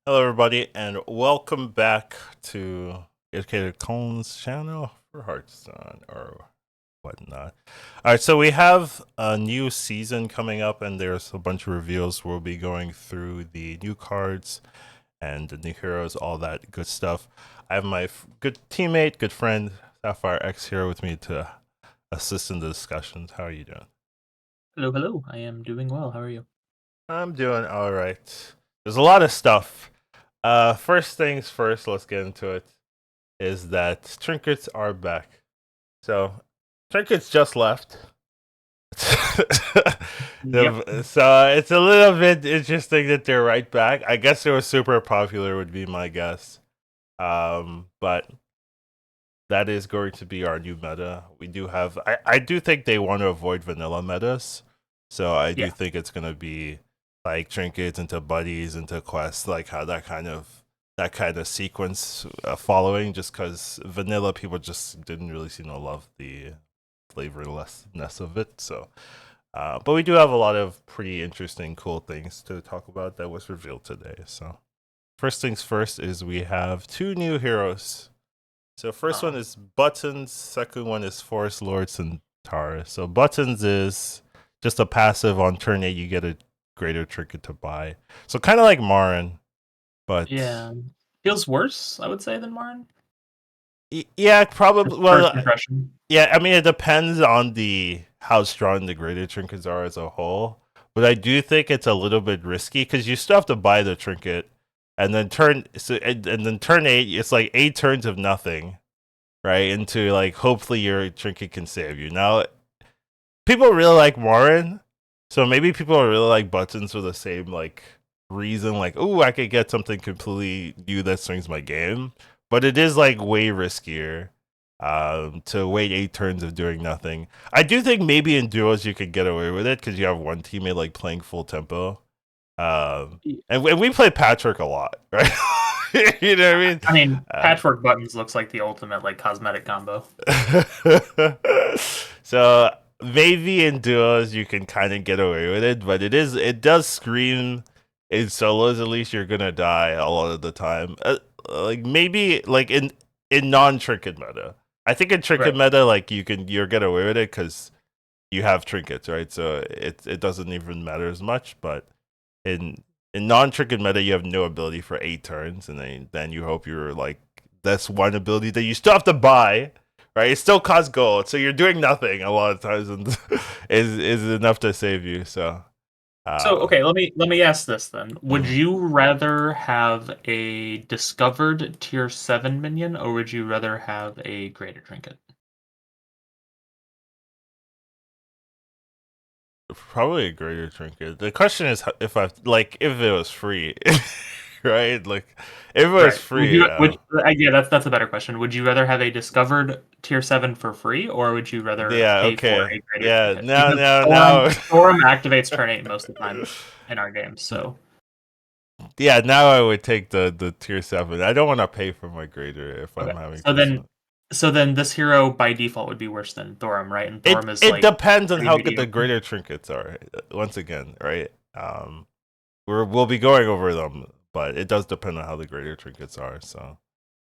Hello, everybody, and welcome back to Educatedcollins channel for Hearthstone or whatnot. All right, so we have a new season coming up, and there's a bunch of reveals. We'll be going through the new cards and the new heroes, all that good stuff. I have my good teammate, good friend SaphirexX here with me to assist in the discussions. How are you doing? Hello, hello. I am doing well. How are you? I'm doing all right. There's a lot of stuff. First things first, let's get into it. Is that trinkets are back. So trinkets just left. Yep. So it's a little bit interesting that they're right back. I guess they were super popular would be my guess. But that is going to be our new meta. We do have I do think they want to avoid vanilla metas. So I do Yeah. think it's gonna be like trinkets into buddies into quests, like how that kind of sequence following, just because vanilla people just didn't really seem to love the flavorlessness of it. So, but we do have a lot of pretty interesting, cool things to talk about that was revealed today. So, first things first is we have two new heroes. So, first one Um, is Buttons. Second one is Forest Lord Centaur. So, Buttons is just a passive on turn 8. You get a greater trinket to buy. So, kind of like Marin, but yeah. Feels worse, I would say, than Marn. Yeah, probably. First Well, impression. yeah. I mean, it depends on the how strong the graded trinkets are as a whole. But I do think it's a little bit risky because you still have to buy the trinket, and then turn 8. It's like 8 turns of nothing, right? Into like hopefully your trinket can save you. Now, people really like Warren, so maybe people really like Buttons for the same like reason. Like, oh, I could get something completely new that swings my game, but it is like way riskier to wait 8 turns of doing nothing. I do think maybe in duos you could get away with it because you have one teammate like playing full tempo. Y- And we play Patrick a lot, right? You know what I mean? I mean, patchwork buttons looks like the ultimate like cosmetic combo. So maybe in duos you can kind of get away with it, but it does scream in solos at least you're gonna die a lot of the time. Like maybe like in non trinket meta. I think in trinket Right. meta like you're get away with it because you have trinkets, right? So it doesn't even matter as much. But in in non trinket meta you have no ability for 8 turns, and then you hope you're like that's one ability that you still have to buy, right? It still costs gold, so you're doing nothing a lot of times, and is enough to save you. So, So, uh, okay, let me ask this then. Would mhm. you rather have a discovered tier 7 minion, or would you rather have a greater trinket? Probably a greater trinket. The question is if I like if it was free, right? Like if it was Right. Would free, you would yeah, that's a better question. Would you rather have a discovered tier 7 for free, or would you rather yeah, pay for okay, a greater yeah. trinket? Now, Because now, Thorum now. Thorum activates turn 8 most of the time in our games, so Yeah, now I would take the tier 7. I don't want to pay for my grader if I'm okay. having So to. then this hero by default would be worse than Thorum, right? And It Thorum is it like depends on pretty how good the mediocre. greater trinkets are. Once again, right? We'll be going over them, but it does depend on how the greater trinkets are. So,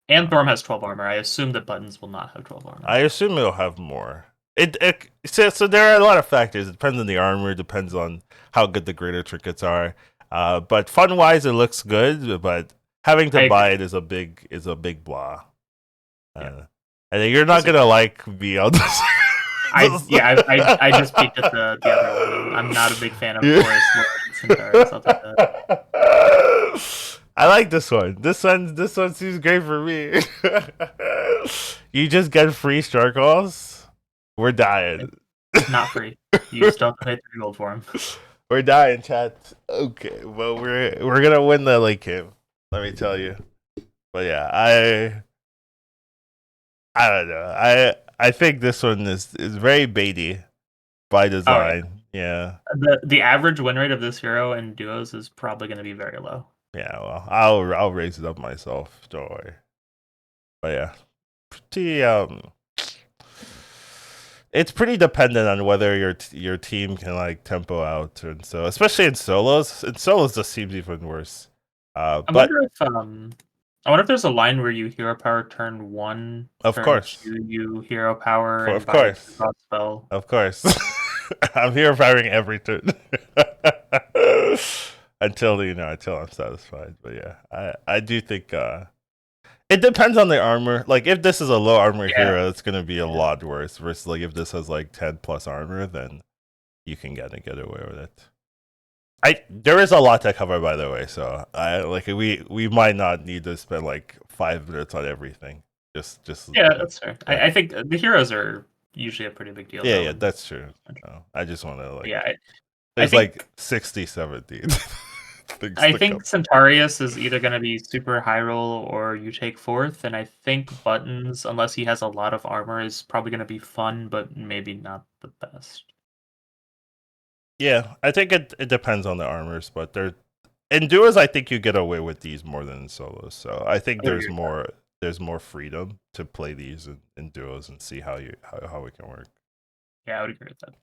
And uh, Thorum has 12 armor. I assume that buttons will not have 12 armor. I assume it'll have more. So there are a lot of factors. It depends on the armor. Depends on how good the greater trinkets are. But fun wise, it looks good. But having to I agree. buy it is a big blah. Yeah. Uh, and you're We'll not see. gonna like be on I this. yeah, I just peeked at the other one. I'm not a big fan of Yeah. Forest Lord Centaurus, I'll tell you that. I like this one. This one seems great for me. You just get free star calls. We're dying. Not free. You still have to pay 3 gold for him. We're dying, chat. Okay, well we're gonna win the late game. Let me tell you. But yeah, I don't know. I think this one is very baity by Oh yeah. design. Yeah. The average win rate of this hero in duos is probably going to be very low. Yeah, well, I'll raise it up myself. Don't worry. But yeah, pretty it's pretty dependent on whether your team can like tempo out, and so especially in solos. In solos, this seems even worse. I But wonder if I wonder if there's a line where you hero power turn 1, of turn course, 2 you hero power and of buy a course, 2-cost spell. of course, I'm here firing every turn until I'm satisfied. But yeah, I do think it depends on the armor. Like if this is a low armor Yeah, hero, it's gonna be a yeah. lot worse. Versus like if this has like 10 plus armor, then you can get away with it. There is a lot to cover, by the way. So I like we might not need to spend like 5 minutes on everything. Just Yeah, that's fair. yeah I think the heroes are usually a pretty big deal yeah though. yeah that's true. I just want to Yeah, like I there's like think 60, 70 things I to think cover. Centaurius is either going to be super high roll or you take fourth, and I think Buttons, unless he has a lot of armor, is probably going to be fun, but maybe not the best. Yeah, I think it depends on the armors, but there in duos I think you get away with these more than in solos. So I think I would agree with that. there's more freedom to play these in duos and see how it can work. Yeah, I would agree with that.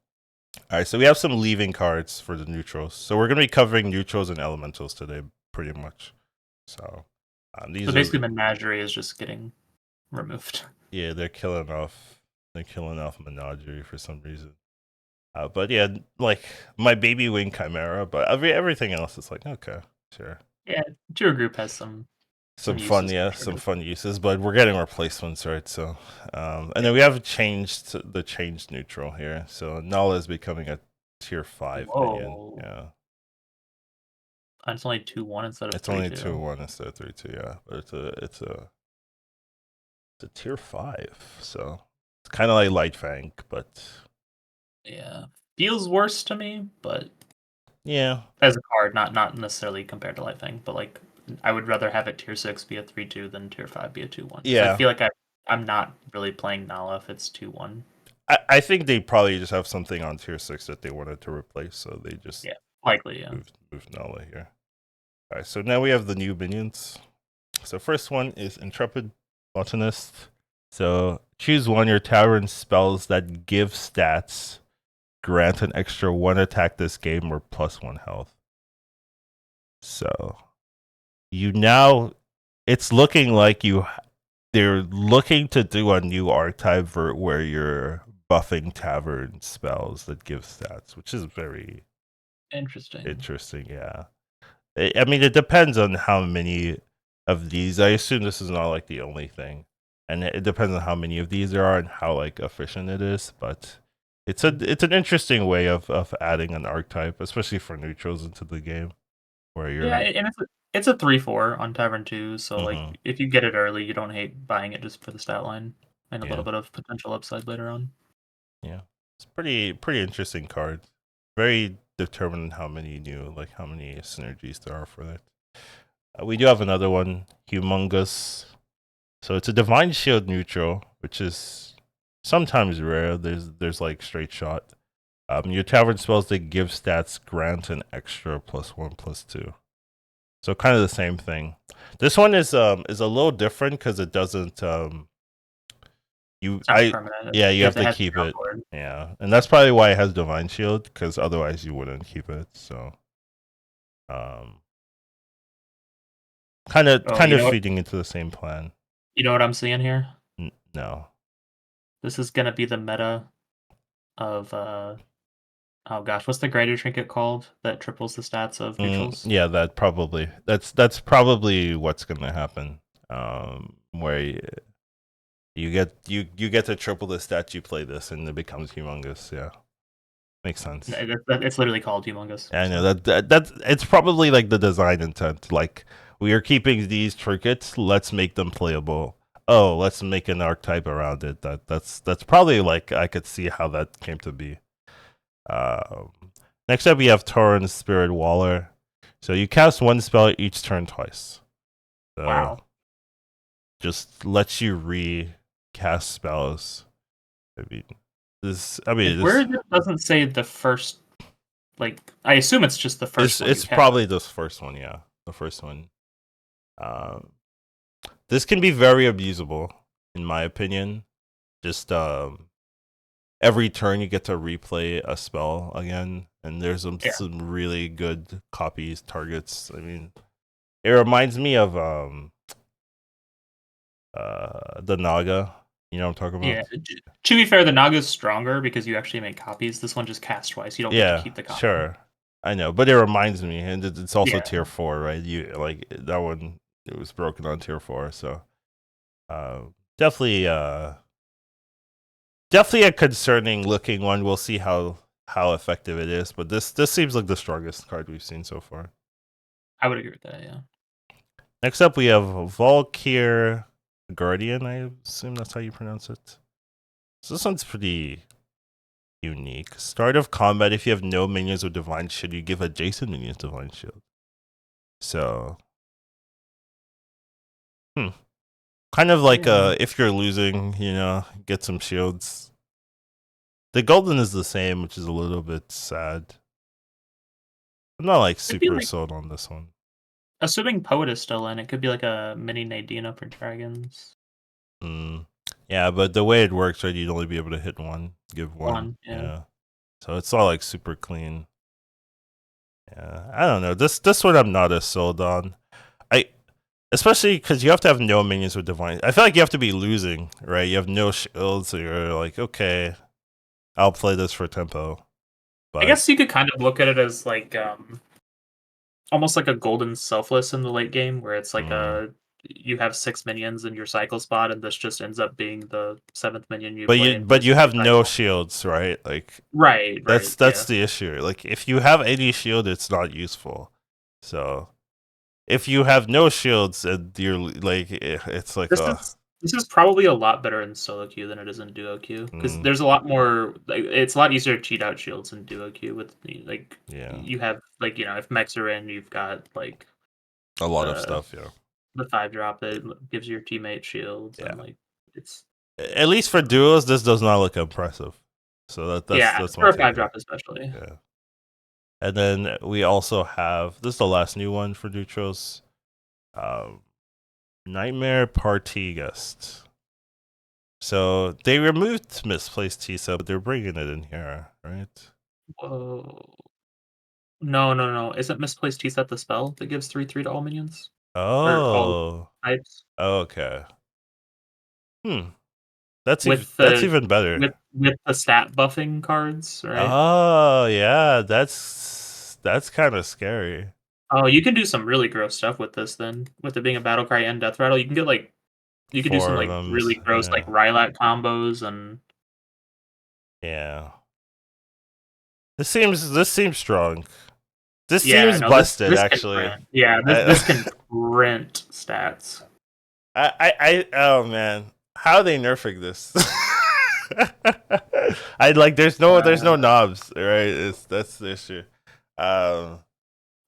All right, so we have some leaving cards for the neutrals. So we're gonna be covering neutrals and elementals today, pretty much. So So these are basically, Menagerie is just getting removed. yeah, they're killing off Menagerie for some reason. But yeah, like my baby wing chimera, but everything else is like okay, sure. Yeah, Tour Group has some uses for Some sure. fun uses, but we're getting replacements, right? So, and then we have changed the changed neutral here. So Nala is becoming a tier 5 minion. Whoa, Yeah, it's only 2-1 instead of it's three only two. 2-1 instead of 3-2. Yeah, but it's a tier 5. So it's kind of like Light Fang, but Yeah, feels worse to me, but yeah, as a card, not necessarily compared to Light Fang, but like I would rather have it tier 6 be a 3-2 than tier 5 be a 2-1 because I yeah. feel like I'm not really playing Nala if it's 2-1. I think they probably just have something on tier 6 that they wanted to replace, so they just Yeah, likely. Yeah. moved Nala here. All right, so now we have the new minions. So first one is Intrepid Botanist. So choose one your tavern spells that give stats, grant an extra 1 attack this game or +1 health. So you now it's looking like they're looking to do a new archetype where you're buffing tavern spells that give stats, which is very Interesting. interesting. Yeah. I mean, it depends on how many of these. I assume this is not like the only thing, and it depends on how many of these there are and how like efficient it is. But it's an interesting way of adding an archetype, especially for neutrals into the game, where Yeah, you're. and it's a 3-4 on Tavern 2, so like Mhm, if you get it early, you don't hate buying it just for the stat line and a little yeah, bit of potential upside later on. yeah, it's pretty interesting card. Very determined how many synergies there are for that. We do have another one, Humongous. So it's a Divine Shield neutral, which is sometimes rare. There's like straight shot. Your tavern spells that give stats grant an extra +1/+2. So kind of the same thing. This one is a little different because it doesn't you It's not permanent. yeah you have It to has to keep drop it, board. yeah, and that's probably why it has Divine Shield because otherwise you wouldn't keep it. So um Oh, kind of feeding into the same plan. you know what I'm seeing here? No. This is gonna be the meta of oh gosh, what's the greater trinket called that triples the stats of neutrals? Yeah, that's probably what's gonna happen. Where you get to triple the stats you play this, and it becomes humongous. Yeah, makes sense. It's literally called humongous. Yeah, I know So that's it's probably like the design intent. Like we are keeping these trinkets, let's make them playable. Oh, let's make an archetype around it. That's probably like I could see how that came to be. Um, Next up, we have Tauren's Spirit Waller. So you cast one spell each turn twice. So wow. just lets you recast spells. I mean, And where it doesn't say the first, like I assume it's just the first one you it's cast. probably the first one. Yeah, the first one. Um, this can be very abusable, in my opinion. Just every turn you get to replay a spell again, and there's Yeah. some really good copies targets. I mean, It reminds me of the Naga. You know what I'm talking Yeah. about? To be fair, the Naga's stronger because you actually make copies. This one just casts twice. You don't get to Yeah, keep the copy. sure. I know, but it reminds me, and it's also Yeah. tier 4, right? You like that one. It was broken on tier 4, so uh, definitely, definitely a concerning looking one. We'll see how effective it is, but this seems like the strongest card we've seen so far. I would agree with that, yeah. Next up, we have Valkyr Guardian. I assume that's how you pronounce it. So this one's pretty unique. Start of combat, if you have no minions with Divine Shield, you give adjacent minions Divine Shield. So, kind of like Yeah. if you're losing, get some shields. The golden is the same, which is a little bit sad. I'm not like It'd be super like, sold on this one. assuming Poet is still in, it could be like a mini Nadina for dragons. Mm. Yeah, but the way it works, right, you'd only be able to hit one, give one. One, yeah. Yeah. So it's all like super clean. Yeah. I don't know. This one I'm not as sold on. I Especially because you have to have no minions with divine. I feel like you have to be losing, right? You have no shields, so you're like, okay, I'll play this for tempo. I But guess you could kind of look at it as like almost like a golden selfless in the late game, where it's like mm, a you have 6 minions in your cycle spot, and this just ends up being the 7th minion you but play you and but puts you in your have no cycle. shields, right? Like Right, that's yeah. the issue. Like if you have any shield, it's not useful. So if you have no shields and you're like, it's like, This is this is probably a lot better in solo queue than it is in duo queue because mm, there's a lot more. Like, it's a lot easier to cheat out shields in duo queue with like yeah, you have like if mechs are in, you've got like a lot of the stuff. Yeah, the 5 drop that gives your teammate shields and yeah. like it's At least for duos, this does not look impressive. So yeah that's my for a 5 takeaway. drop especially. Yeah. And then we also have this is the last new one for Neutros. Um, Nightmare Party Guest. So they removed Misplaced Tisa, but they're bringing it in here, right? Whoa. No. Isn't misplaced T set the spell that gives 3/3 to all minions or all Oh, types okay. Hmm, with that's the even better. with the stat buffing cards, right? Oh, yeah, that's kind of scary. Oh, you can do some really gross stuff with this then. With it being a battle cry and death rattle, you can get like you could do some Four of like them, really gross like yeah, Rylat combos and yeah. This seems strong. This yeah, seems no, this busted, this can actually. print. Yeah, this can I, print stats. oh man, how are they nerfing this? I like there's no Uh, knobs, right? That's the issue. Um,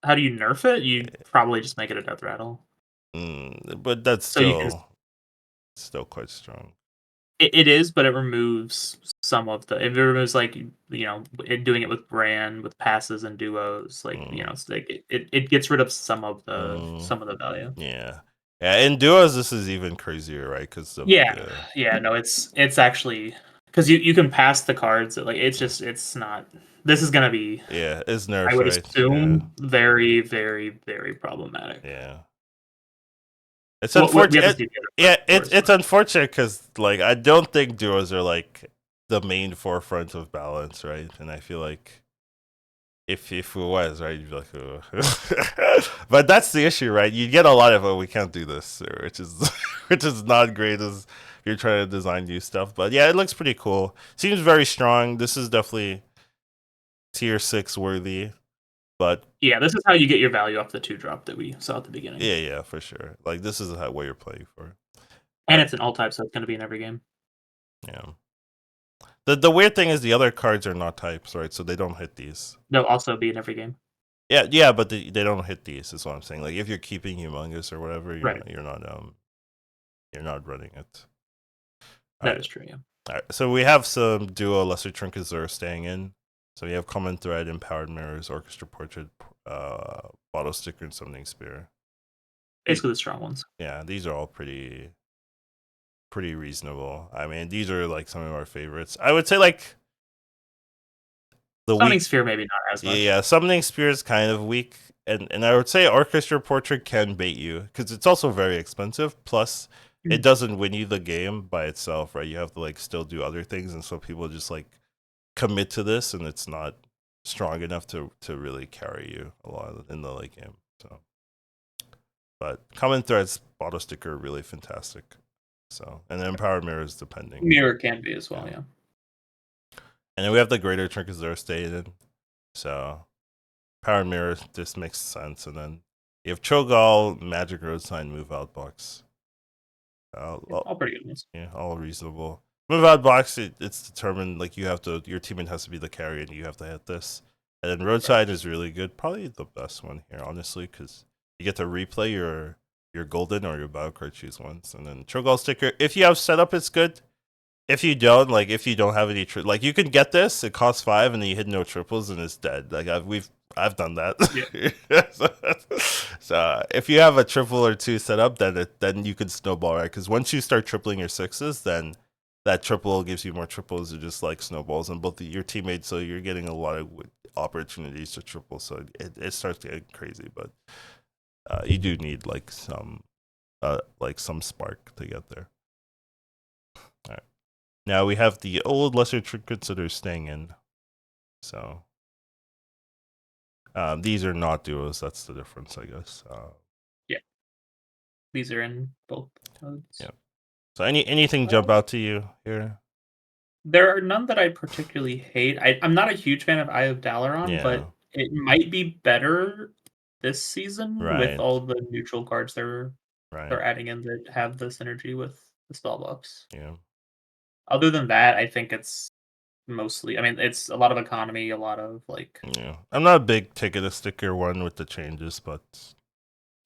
how do you nerf it? You probably just make it a death rattle. but that's So you can still quite strong. it is, but it removes some of the it removes like doing it with Bran with passes and duos like Mm, it's like it gets rid of mm, some of the value. yeah, yeah. In duos, this is even crazier, right? Because of Yeah, yeah, no, it's actually because you can pass the cards. Like it's not. This is gonna be, yeah, it's I nerfed, would right? Yeah, assume, very, very, very problematic. yeah. It's We have to unfortunate. see the other Yeah, cards it's first. unfortunate because like I don't think duos are like the main forefront of balance, right? And I feel like if it was right, you'd be like, oh. But that's the issue, right? You get a lot of we can't do this, which is which is not great as if you're trying to design new stuff. But yeah, it looks pretty cool. Seems very strong. This is definitely tier 6 worthy. But Yeah, this is how you get your value off the 2 drop that we saw at the beginning, yeah, yeah, for sure. Like this is what you're playing for. All and right, it's an all type, so it's gonna be in every game. yeah. The weird thing is the other cards are not types, right? So they don't hit these. They'll also be in every game. Yeah, yeah, but they don't hit these. Is what I'm saying. Like if you're keeping Humongous or whatever, Right, you're not running it. All that right, is true. Yeah, all right. So we have some duo lesser trinkets that are staying in. So we have Common Thread, Empowered Mirrors, Orchestra Portrait, Bottle Sticker, and Summoning Spear. basically the strong ones. Yeah, these are all pretty reasonable. I mean, these are like some of our favorites. I would say like the Summoning weak. sphere maybe not as much. Yeah, Summoning Spear is kind of weak. and I would say Orchestra Portrait can bait you because it's also very expensive. Plus, it Mm. doesn't win you the game by itself, right? You have to like still do other things, and so people just like commit to this, and it's not strong enough to really carry you a lot in the late game. So, but common threads, bottle sticker, are really fantastic. So, and then power mirrors depending. Mirror can be as well, Yeah. yeah. And then we have the greater trinkets that are stayed in. So power mirror, this makes sense. And then you have Cho'Gall, Magic Road Sign, Move Out Box. All pretty good ones. Yeah, all reasonable. Move Out Box, it's determined like your teammate has to be the carry and you have to hit this. And then Roadside is really good, probably the best one here, honestly, because you get to replay your golden or your battle card choose ones. And then Cho'Gall sticker, if you have setup, it's good. If you don't, like, if you don't have any, like, you can get this. It costs 5, and then you hit no triples, and it's dead. Like, I've done that. Yeah. So if you have a triple or two set up, then you can snowball, right? Because once you start tripling your sixes, then that triple gives you more triples. It just like snowballs, and both your teammates. So you're getting a lot of opportunities to triple. So it starts getting crazy, but you do need like some spark to get there. All right. Now we have the old lesser trinkets that are staying in. So these are not duos. That's the difference, I guess. Yeah. These are in both modes. Yeah. So anything jump out to you here? There are none that I particularly hate. I'm not a huge fan of Eye of Dalaran, Yeah. but it might be better this season with Right. all the neutral cards they're Right. adding in that have the synergy with the spell box. Yeah. Other than that, I think it's mostly. I mean, it's a lot of economy, a lot of like Yeah. I'm not a big ticket a sticker one with the changes, but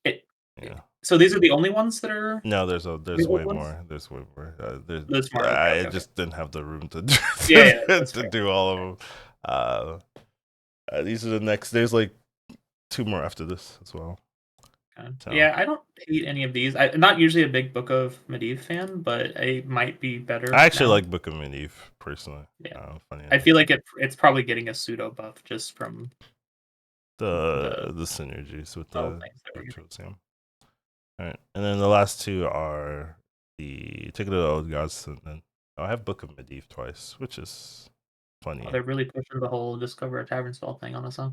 it. yeah. So these are the only ones that are No, there's the old way ones. more. There's way more. There's more. Okay, I okay, okay. just didn't have the room to Yeah, yeah, that's to fair. do all of them. These are the next. There's like 2 more after this as well. Okay. So Yeah, I don't hate any of these. I'm not usually a big Book of Medivh fan, but it might be I better actually now. like Book of Medivh personally. Yeah, Funny I enough, feel like it's probably getting a pseudo buff just from the the synergies with spell the things that we're getting. rituals. Yeah. All right, and then the last 2 are the Ticket of the Old Gods, and then I have Book of Medivh twice, which is Oh, funny. they're really pushing the whole discover a tavern spell thing on us, huh?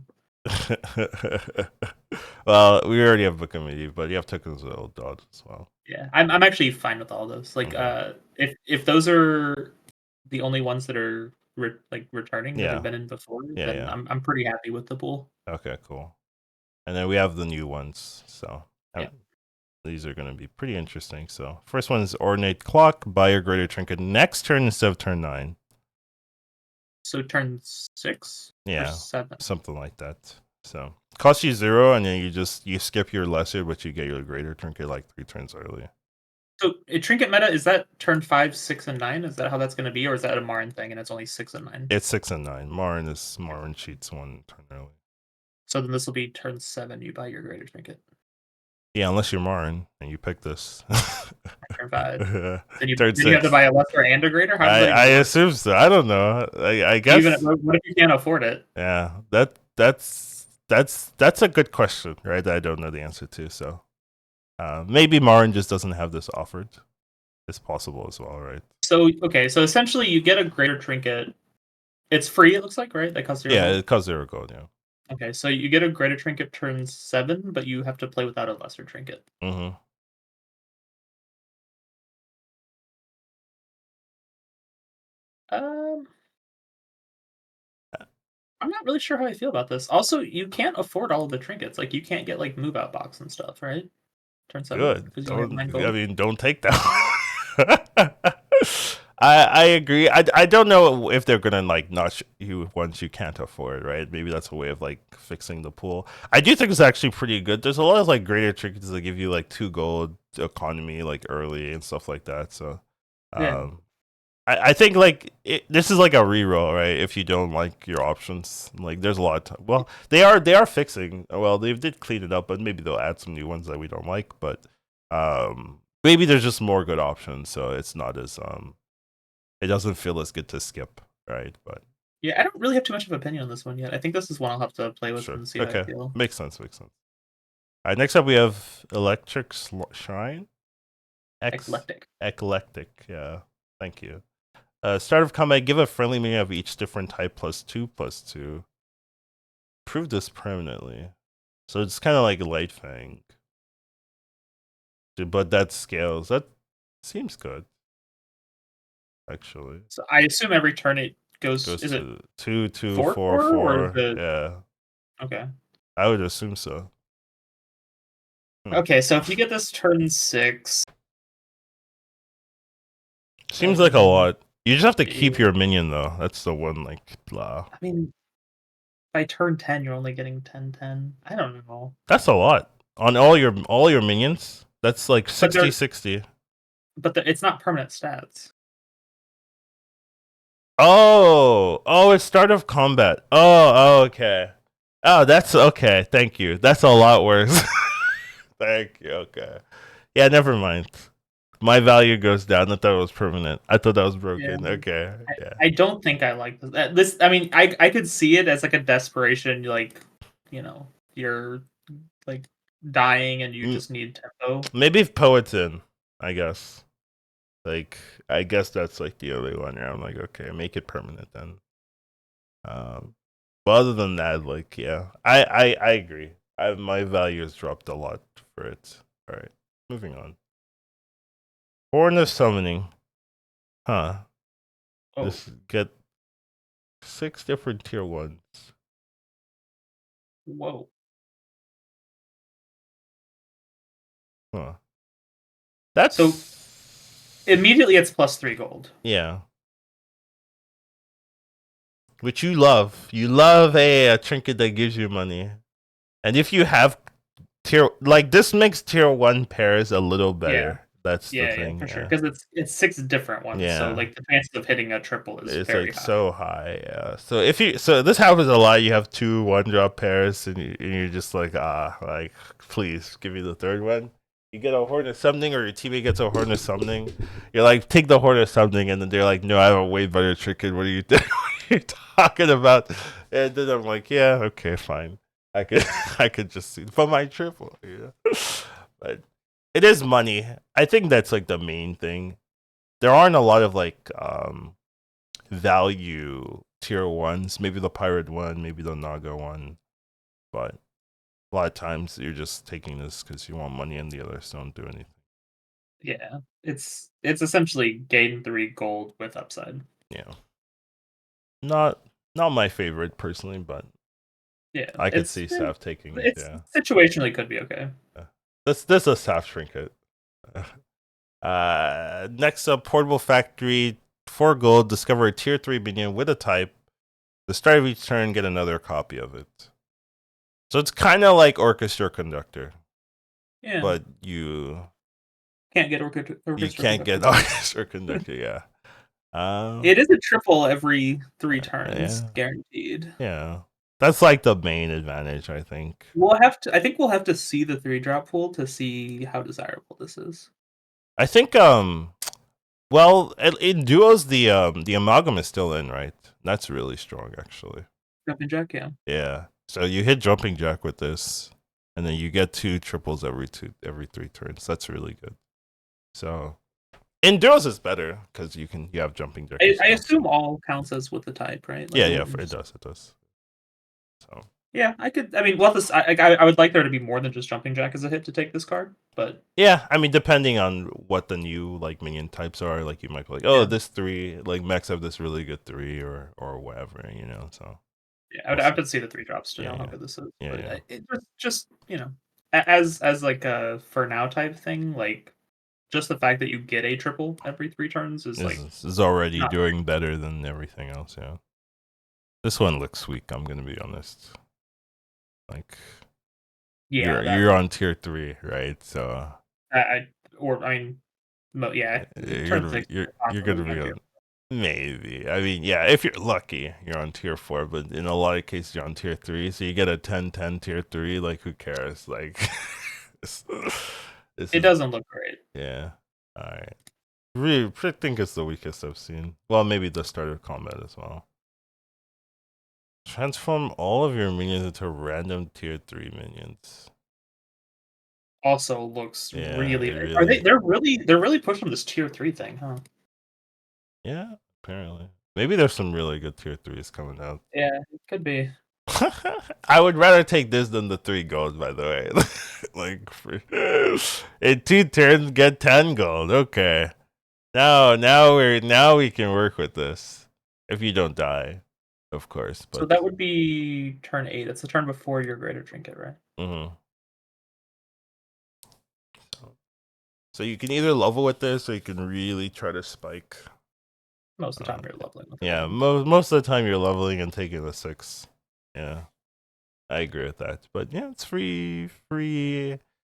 Well, we already have Book of Medivh, but you have Tokens of the Old Gods as well. Yeah, I'm actually fine with all those. Like, Okay. if those are the only ones that are returning that have Yeah. been in before, Yeah. then Yeah. I'm pretty happy with the pool. Okay. Cool. And then we have the new ones. So Yeah. these are going to be pretty interesting. So first one is Ornate Clock. Buy your greater trinket next turn instead of turn 9. So turn 6 or Yeah, 7. something like that. So costs you 0, and then you skip your lesser, but you get your greater trinket like 3 turns early. So a trinket meta, is that turn 5, 6, and 9? Is that how that's going to be, or is that a Marin thing and it's only 6 and 9? It's 6 and 9. Marin cheats 1 turn early. So then this will be turn 7. You buy your greater trinket. Yeah, unless you're Marin and you pick this. Turn 5. Turn Then you have to 6. buy a lesser and a greater. How does that I even work? assume so. I don't know. I Even guess. what if you can't afford it? Yeah, that's a good question, right? That I don't know the answer to. So maybe Marin just doesn't have this offered. It's possible as well, right? So okay, so essentially you get a greater trinket. It's free, it looks like, right? That costs 0 Yeah, gold. it costs 0 gold. Yeah. Okay, so you get a greater trinket turn 7, but you have to play without a lesser trinket. Mm-hmm. Um, I'm not really sure how I feel about this. Also, you can't afford all of the trinkets. Like, you can't get like move out box and stuff, right? Turn 7 Good. because you only have Don't 9 I gold. mean don't take that. I agree. I don't know if they're gonna like notch you once you can't afford, right? Maybe that's a way of like fixing the pool. I do think it's actually pretty good. There's a lot of like greater trinkets that give you like 2 gold economy like early and stuff like that. So Yeah, um I think like this is like a reroll, right? If you don't like your options, like there's a lot of time. Well, they are fixing. Well, they did clean it up, but maybe they'll add some new ones that we don't like. But maybe there's just more good options, so it's not as it doesn't feel as good to skip, right? But Yeah, I don't really have too much of an opinion on this one yet. I think this is one I'll have to play with Sure. and see how I Okay. feel. Makes sense. Makes sense. All right. Next up, we have Electric Shrine. Eclectic. Eclectic. Yeah. Thank you. Start of combat, give a friendly minion of each different type +2/+2. Prove this permanently. So it's kind of like Light Fang. But that scales. That seems good, actually. So I assume every turn it goes. Goes Is it to 2/2 4 4 4 or is 4. it Yeah. okay? I would assume so. Okay, so if you get this turn 6, Seems like a then lot. You just have to keep yeah, your minion though. That's the one like blah. I mean, by turn 10, you're only getting 10/10. I don't know, That's a lot. On all your minions, that's like but 60 they're 60. it's not permanent stats. Oh, it's start of combat. Okay. Oh, that's okay. Thank you. That's a lot worse. Thank you. Okay. Yeah, never mind. My value goes down. I thought it was permanent. I thought that was Yeah. broken. Okay. I Yeah. I don't think I like this. I mean, I could see it as like a desperation, like, you're like dying and you Mm, just need tempo. maybe if poet's in, I guess. Like, I guess that's like the only one where I'm like, okay, make it permanent then. Um, but other than that, like, yeah, I agree. My value has dropped a lot for it. All right, moving on. Horn of Summoning. Huh. Oh, This get 6 different tier 1s. whoa. Huh. So That's immediately it's +3 gold. yeah. Which you love. You love a trinket that gives you money. And if you have tier like this makes tier 1 pairs a little Yeah. better. That's the Yeah, thing, for sure. yeah. Because it's 6 different ones, so, Yeah. like, the chances of hitting a triple is It's very like high. so high, yeah. So this happens a lot. You have 2 1-drop pairs, and you're just like like please give me the third one. You get a horn or something, or your teammate gets a horn or something. You're like take the horn or something, and then they're like, no, I have a way better trinket. What are you what are you talking about? And then I'm like, yeah, okay, fine. I could I could just see for my triple, But it is money. I think that's like the main thing. There aren't a lot of like value tier 1s, maybe the pirate one, maybe the naga one, but a lot of times you're just taking this because you want money and the others don't do anything. Yeah. It's essentially gain 3 gold with upside. Yeah, not not my favorite personally, but Yeah. I could It's see eh, Saf taking it. it's Yeah, situationally could be okay. yeah. This is a Saf trinket. Next up, portable factory, 4 gold. Discover a tier 3 minion with a type. The start of each turn, get another copy of it. So it's kind of like orchestra conductor, Yeah. but Can't get you orchestra can't conductor. get orchestra conductor. Yeah. It is a triple every 3 turns, Yeah. guaranteed. Yeah. That's like the main advantage, I think. I think we'll have to see the 3 drop pool to see how desirable this is. I think well, in duos the amalgam is still in, right? That's really strong actually. Jumping Jack, yeah. Yeah. So you hit jumping jack with this, and then you get 2 triples every 3 turns. That's really good. So in duos it's better because you have jumping jack as I well. assume So all counts as with the type, right? Like, yeah, it yeah, wouldn't it just does, it does. So Yeah, I mean, we'll have to I would like there to be more than just Jumping Jack as a hit to take this card, but yeah, I mean, depending on what the new like minion types are, like you might be like, oh, yeah. this 3, like Max have this really good 3 or whatever, So Yeah, we'll I see. have to see the 3 drops to Yeah, know how yeah, good this is, yeah, but yeah. it just, as like a for now type thing, like, just the fact that you get a triple every 3 turns is, like, This is already not doing better than everything else. Yeah, this one looks weak. I'm gonna be honest. Like yeah, that you're on tier 3, right? So I mean, yeah, you're turn gonna be 6 is you're possibly gonna be not on. Maybe. I mean, yeah, if you're lucky, you're on tier 4, but in a lot of cases, you're on tier 3. So you get a 10-10 tier 3. Like, who cares? Like, this, this It is, doesn't look great. yeah. All right. Really, I think it's the weakest I've seen. Well, maybe the start of combat as well. Transform all of your minions into random tier 3 minions. Also looks Yeah, really. it Are they? really. They're really pushing this tier 3 thing, huh? Yeah, apparently. Maybe there's some really good tier 3s coming out. Yeah, it could be. I would rather take this than the 3 gold, by the way. Like, in 2 turns, get 10 gold. Okay. Now we can work with this. If you don't die, of course. So But that would be turn 8. That's the turn before your greater trinket, right? mm-hmm. So you can either level with this, or you can really try to spike. Most of the time you're leveling with it. Yeah, most of the time you're leveling and taking the 6. Yeah, I agree with that. But yeah, it's free.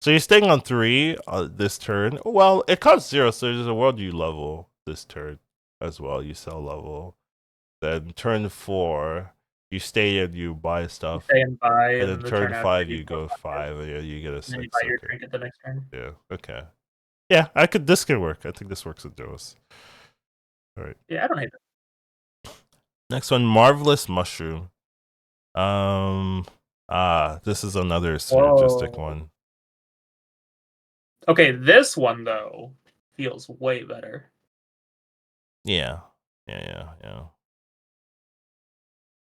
So you're staying on 3 this turn. Well, it costs 0, so there's a world you level this turn as well. You sell level. Then turn 4, you stay and you buy You stuff. stay and buy, And and then then the turn turn after 5, you you go go 5, 5, and yeah, you get a and then you buy 6. your Okay. trinket the next turn. Yeah. Okay. Yeah, I could. This can work. I think this works with Duos. All right. Yeah, I don't hate it. Next one, Marvelous Mushroom. This is another synergistic Whoa. one. Okay, this one though feels way better. Yeah. Yeah.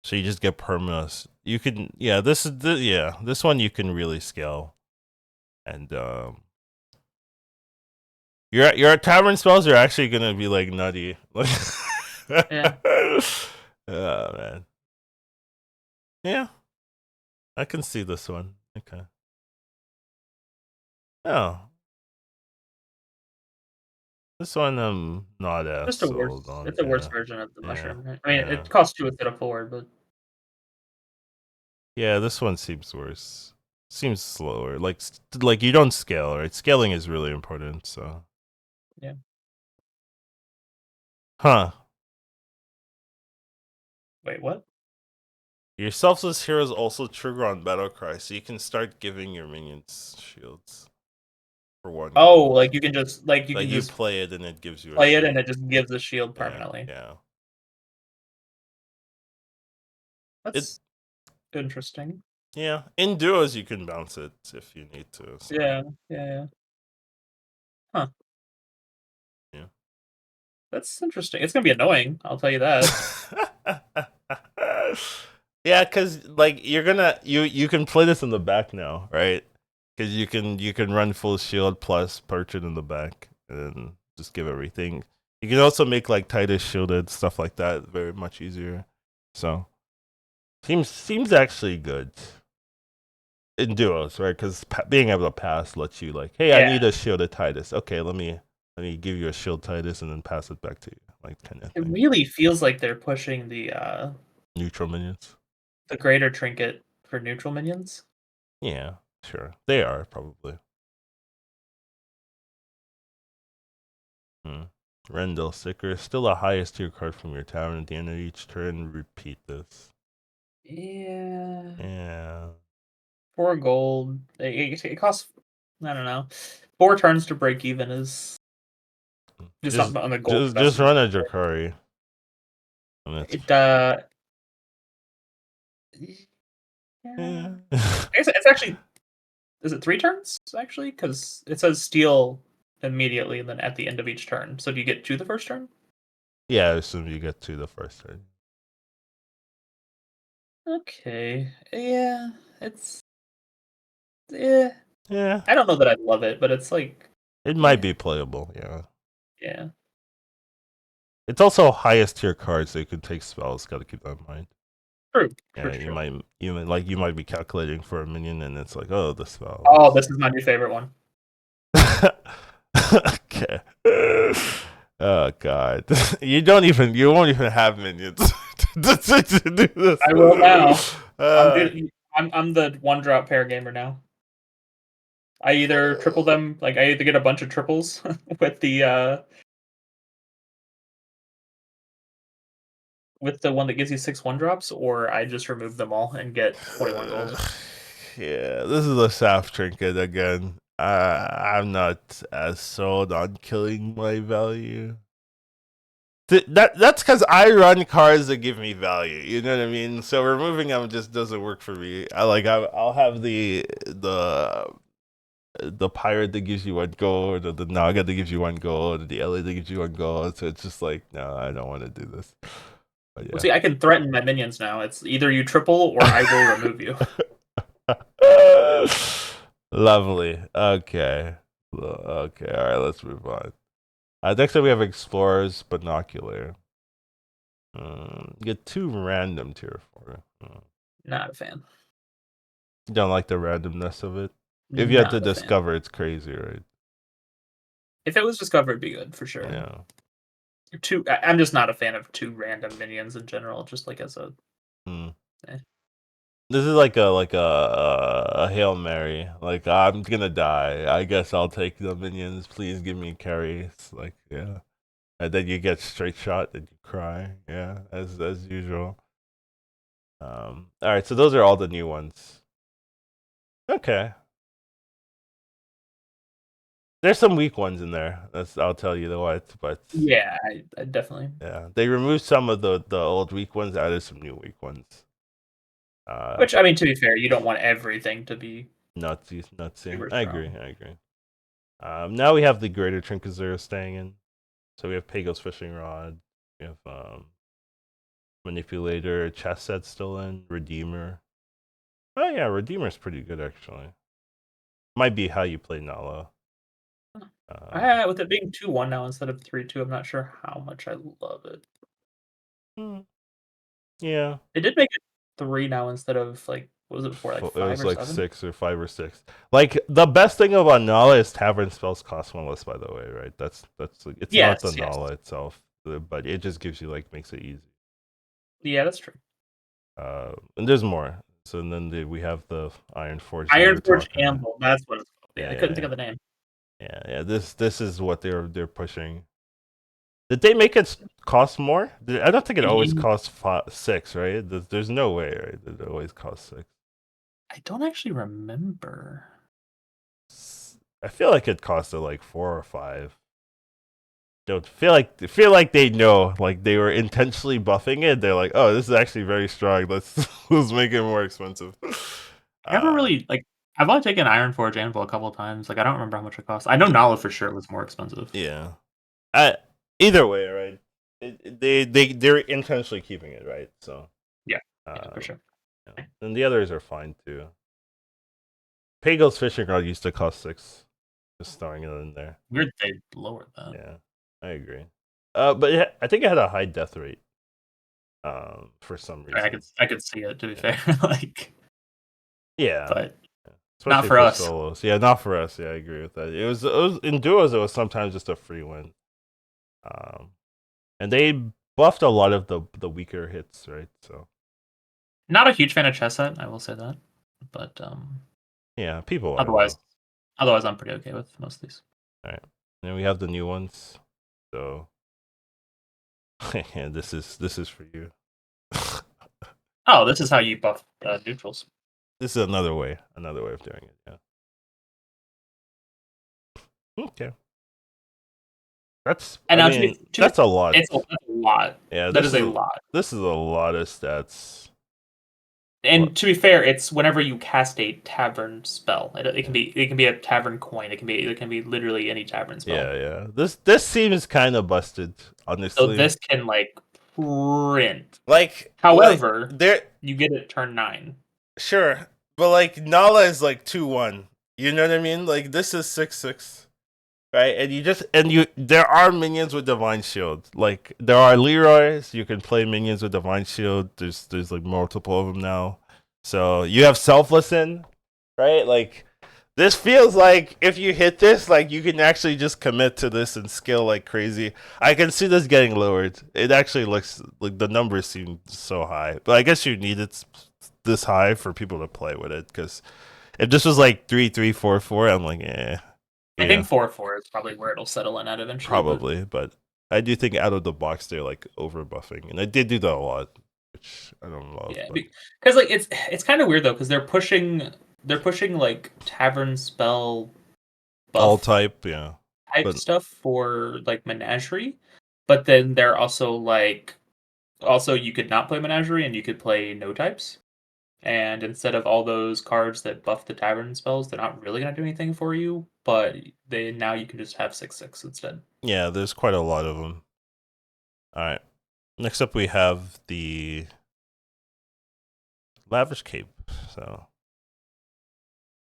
So you just get permanence. You can, yeah. This one you can really scale, and your tavern spells are actually gonna be like nutty. Yeah. Oh man. Yeah, I can see this one. Okay. Oh, this one I'm not as Just a sold worse. on. It's a worse Yeah. version of the Yeah. mushroom. Right? I mean, Yeah. it costs 2 instead of 4, but Yeah, this one seems worse. Seems slower. Like you don't scale, right? Scaling is really important, so. yeah. Huh. Wait, what? Your selfless heroes also trigger on battle cry, so you can start giving your minions shields for 1 Oh, gold. like you Like can you just play it and it gives you a play it and shield. it just gives a shield Yeah, permanently. yeah. It That's interesting. Yeah. In duos you can bounce it if you need to. So Yeah. Huh. yeah. That's interesting. It's gonna be annoying, I'll tell you that. Yeah, because like you're gonna you can play this in the back now, right? Because you can run full shield plus perch it in the back and just give everything. You can also make like Titus shielded stuff like that very much easier. So seems actually good in duos, right? Because being able to pass lets you like, hey, I Yeah. need a shielded Titus. Okay, let me give you a shield Titus and then pass it back to you, like kind of It thing. really feels like they're pushing Neutral minions. the greater trinket for neutral minions. Yeah, sure. They are probably. Hmm. Rendell Sticker. Still the highest tier card from your tavern at the end of each turn. Repeat this. Yeah. Yeah. 4 gold. It costs, I don't know. 4 turns to break even is just Just on the gold just investment. run a Drakari. And it's It yeah. yeah. I guess it's actually, is it 3 turns actually? Because it says steal immediately and then at the end of each turn. So do you get to the first turn? Yeah, I assume you get to the first turn. Okay. Yeah. It's yeah. Yeah. I don't know that I love it, but it's like It might yeah. be playable, yeah. Yeah. It's also highest tier cards, so you can take spells. Got to keep that in mind. True. Yeah, True. True. you might be calculating for a minion, and it's like, oh, the spell. Oh, this is my new favorite one. Okay. Oh god, you won't even have minions to do this. I will now. I'm Uh, doing. I'm the 1-drop pair gamer now. I either triple them, like I either get a bunch of triples with the one that gives you 6 1-drops, or I just remove them all and get 21 gold. yeah, this is a Saf trinket again. I'm not as sold on killing my value. That's because I run cards that give me value. You know what I mean? So removing them just doesn't work for me. I'll have the pirate that gives you 1 gold, or the Naga that gives you 1 gold, or the LA that gives you 1 gold. So it's just like, no, I don't want to do this. But yeah. Well, see, I can threaten my minions now. It's either you triple or I will remove you. Lovely. Okay. Okay. All right. Let's move on. Next up, we have Explorer's Binocular. Get 2 random tier 4. Not a fan. You don't like the randomness of it? If you had to discover, it's crazy, right? If it was discovered, it'd be good for sure. Yeah. I'm just not a fan of 2 random minions in general. Just like as a. This is like a Hail Mary. Like, I'm gonna die. I guess I'll take the minions. Please give me carries. Like, yeah. And then you get straight shot and you cry. Yeah, as usual. Alright, so those are all the new ones. Okay. There's some weak ones in there. I'll tell you what, but yeah, I definitely. Yeah, they removed some of the old weak ones, added some new weak ones. Which, I mean, to be fair, you don't want everything to be nutsy. I agree. Now we have the Greater Trinkazura staying in. So we have Pago's Fishing Rod. We have Manipulator, Chess Set still in, Redeemer. Oh yeah, Redeemer's pretty good actually. Might be how you play Nala. With it being 2-1 now instead of 3-2, I'm not sure how much I love it. Yeah. It did make it 3 now instead of like, what was it before? Like 5 it was or like 7? 6 or 5 or 6. Like the best thing about Nala is Tavern spells cost 1 less, by the way, right? That's like, it's not the Nala itself, but it just gives you like makes it easy. Yeah, that's true. And there's more. So then we have the Ironforge. Ironforge Amble. That's what it's called. Yeah, I couldn't think of the name. Yeah. This is what they're pushing. Did they make it cost more? I don't think it always costs 6, right? There's no way, right? It always costs 6. I don't actually remember. I feel like it costed like 4 or 5. Don't feel like they know, like they were intentionally buffing it. They're like, oh, this is actually very strong. Let's make it more expensive. I never really like. I've only taken Ironforge Anvil a couple of times. Like I don't remember how much it cost. I know Nala for sure was more expensive. Yeah. Either way, right? They're intentionally keeping it, right? So yeah, for sure. Yeah. And the others are fine too. Pago's Fishing Rod used to cost 6. Just throwing it in there. Weird they lowered that. Yeah, I agree. But I think it had a high death rate. For some reason. I could see it, to be fair. Like. Yeah. But. Especially not for us. Solos. Yeah, not for us. Yeah, I agree with that. It was in duos. It was sometimes just a free win. And they buffed a lot of the weaker hits, right? So. Not a huge fan of chess set, I will say that, but yeah, people. Otherwise, I'm pretty okay with most of these. All right, and then we have the new ones. So. Yeah, this is for you. Oh, this is how you buff neutrals. This is another way of doing it. Yeah. Okay. That's that's a lot. It's a lot. Yeah, that is a lot. This is a lot of stats. And to be fair, it's whenever you cast a tavern spell. It can be a tavern coin. It can be literally any tavern spell. Yeah. This seems kind of busted, honestly. So this can like print. Like, however, you get it turn 9. Sure, but like Nala is like 2-1. You know what I mean? Like this is 6-6. Right, and there are minions with Divine Shield. Like there are Leroy's, you can play minions with Divine Shield. There's like multiple of them now. So you have Selfless in, right? Like this feels like if you hit this, like you can actually just commit to this and skill like crazy. I can see this getting lowered. It actually looks like the numbers seem so high, but I guess you need it this high for people to play with it. Because if this was like 3-3, 4-4, I'm like, eh. I think 4-4 is probably where it'll settle in at eventually. Probably, but I do think out of the box they're like over buffing, and I did do that a lot, which I don't love. Yeah, because like it's kind of weird though, because they're pushing like tavern spell buff all type, type stuff for like Menagerie, But then they're also like, also you could not play Menagerie and you could play no types. And instead of all those cards that buff the tavern spells, they're not really gonna do anything for you. But they now you can just have 6/6 instead. Yeah, there's quite a lot of them. All right. Next up, we have the Lavish Cape. So,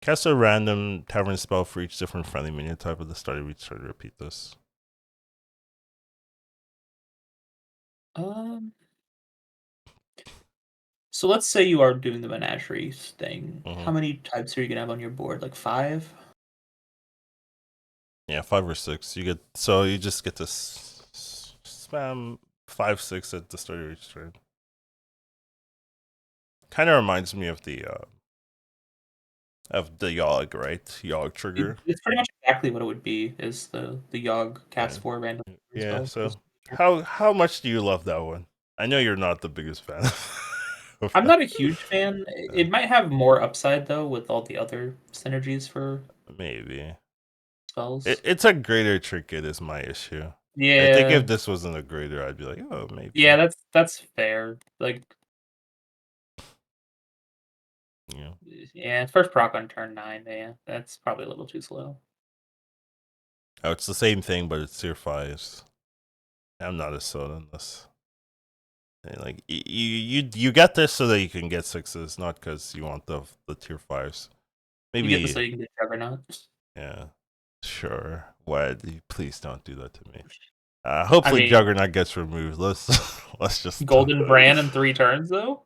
cast a random tavern spell for each different friendly minion type at the start of each turn to repeat this. So let's say you are doing the Menagerie thing. Mm-hmm. How many types are you gonna have on your board? Like 5? Yeah, 5 or 6. You just get to spam 5, 6 at the start of each turn. Kind of reminds me of the Yogg, right? Yogg trigger. It's pretty much exactly what it would be. Is the Yogg cast Yeah. 4 random Yeah. spells? So, how much do you love that one? I know you're not the biggest fan. I'm not a huge fan. It might have more upside though with all the other synergies for Maybe spells. it's a greater trinket is my issue. I think Yeah, if this wasn't a greater, I'd be like, oh, maybe. yeah, that's fair. Like, Yeah. yeah, first proc on turn 9. Yeah, that's probably a little too slow. Oh, it's the same thing, but it's tier 5s. I'm not as sold on this. Like you get this so that you can get 6s, not because you want the tier 5s. You get this so Maybe, you can get Juggernaut. yeah, sure. What? Please don't do that to me. I Hopefully mean, Juggernaut gets removed. Let's just. Golden Bran in 3 turns though.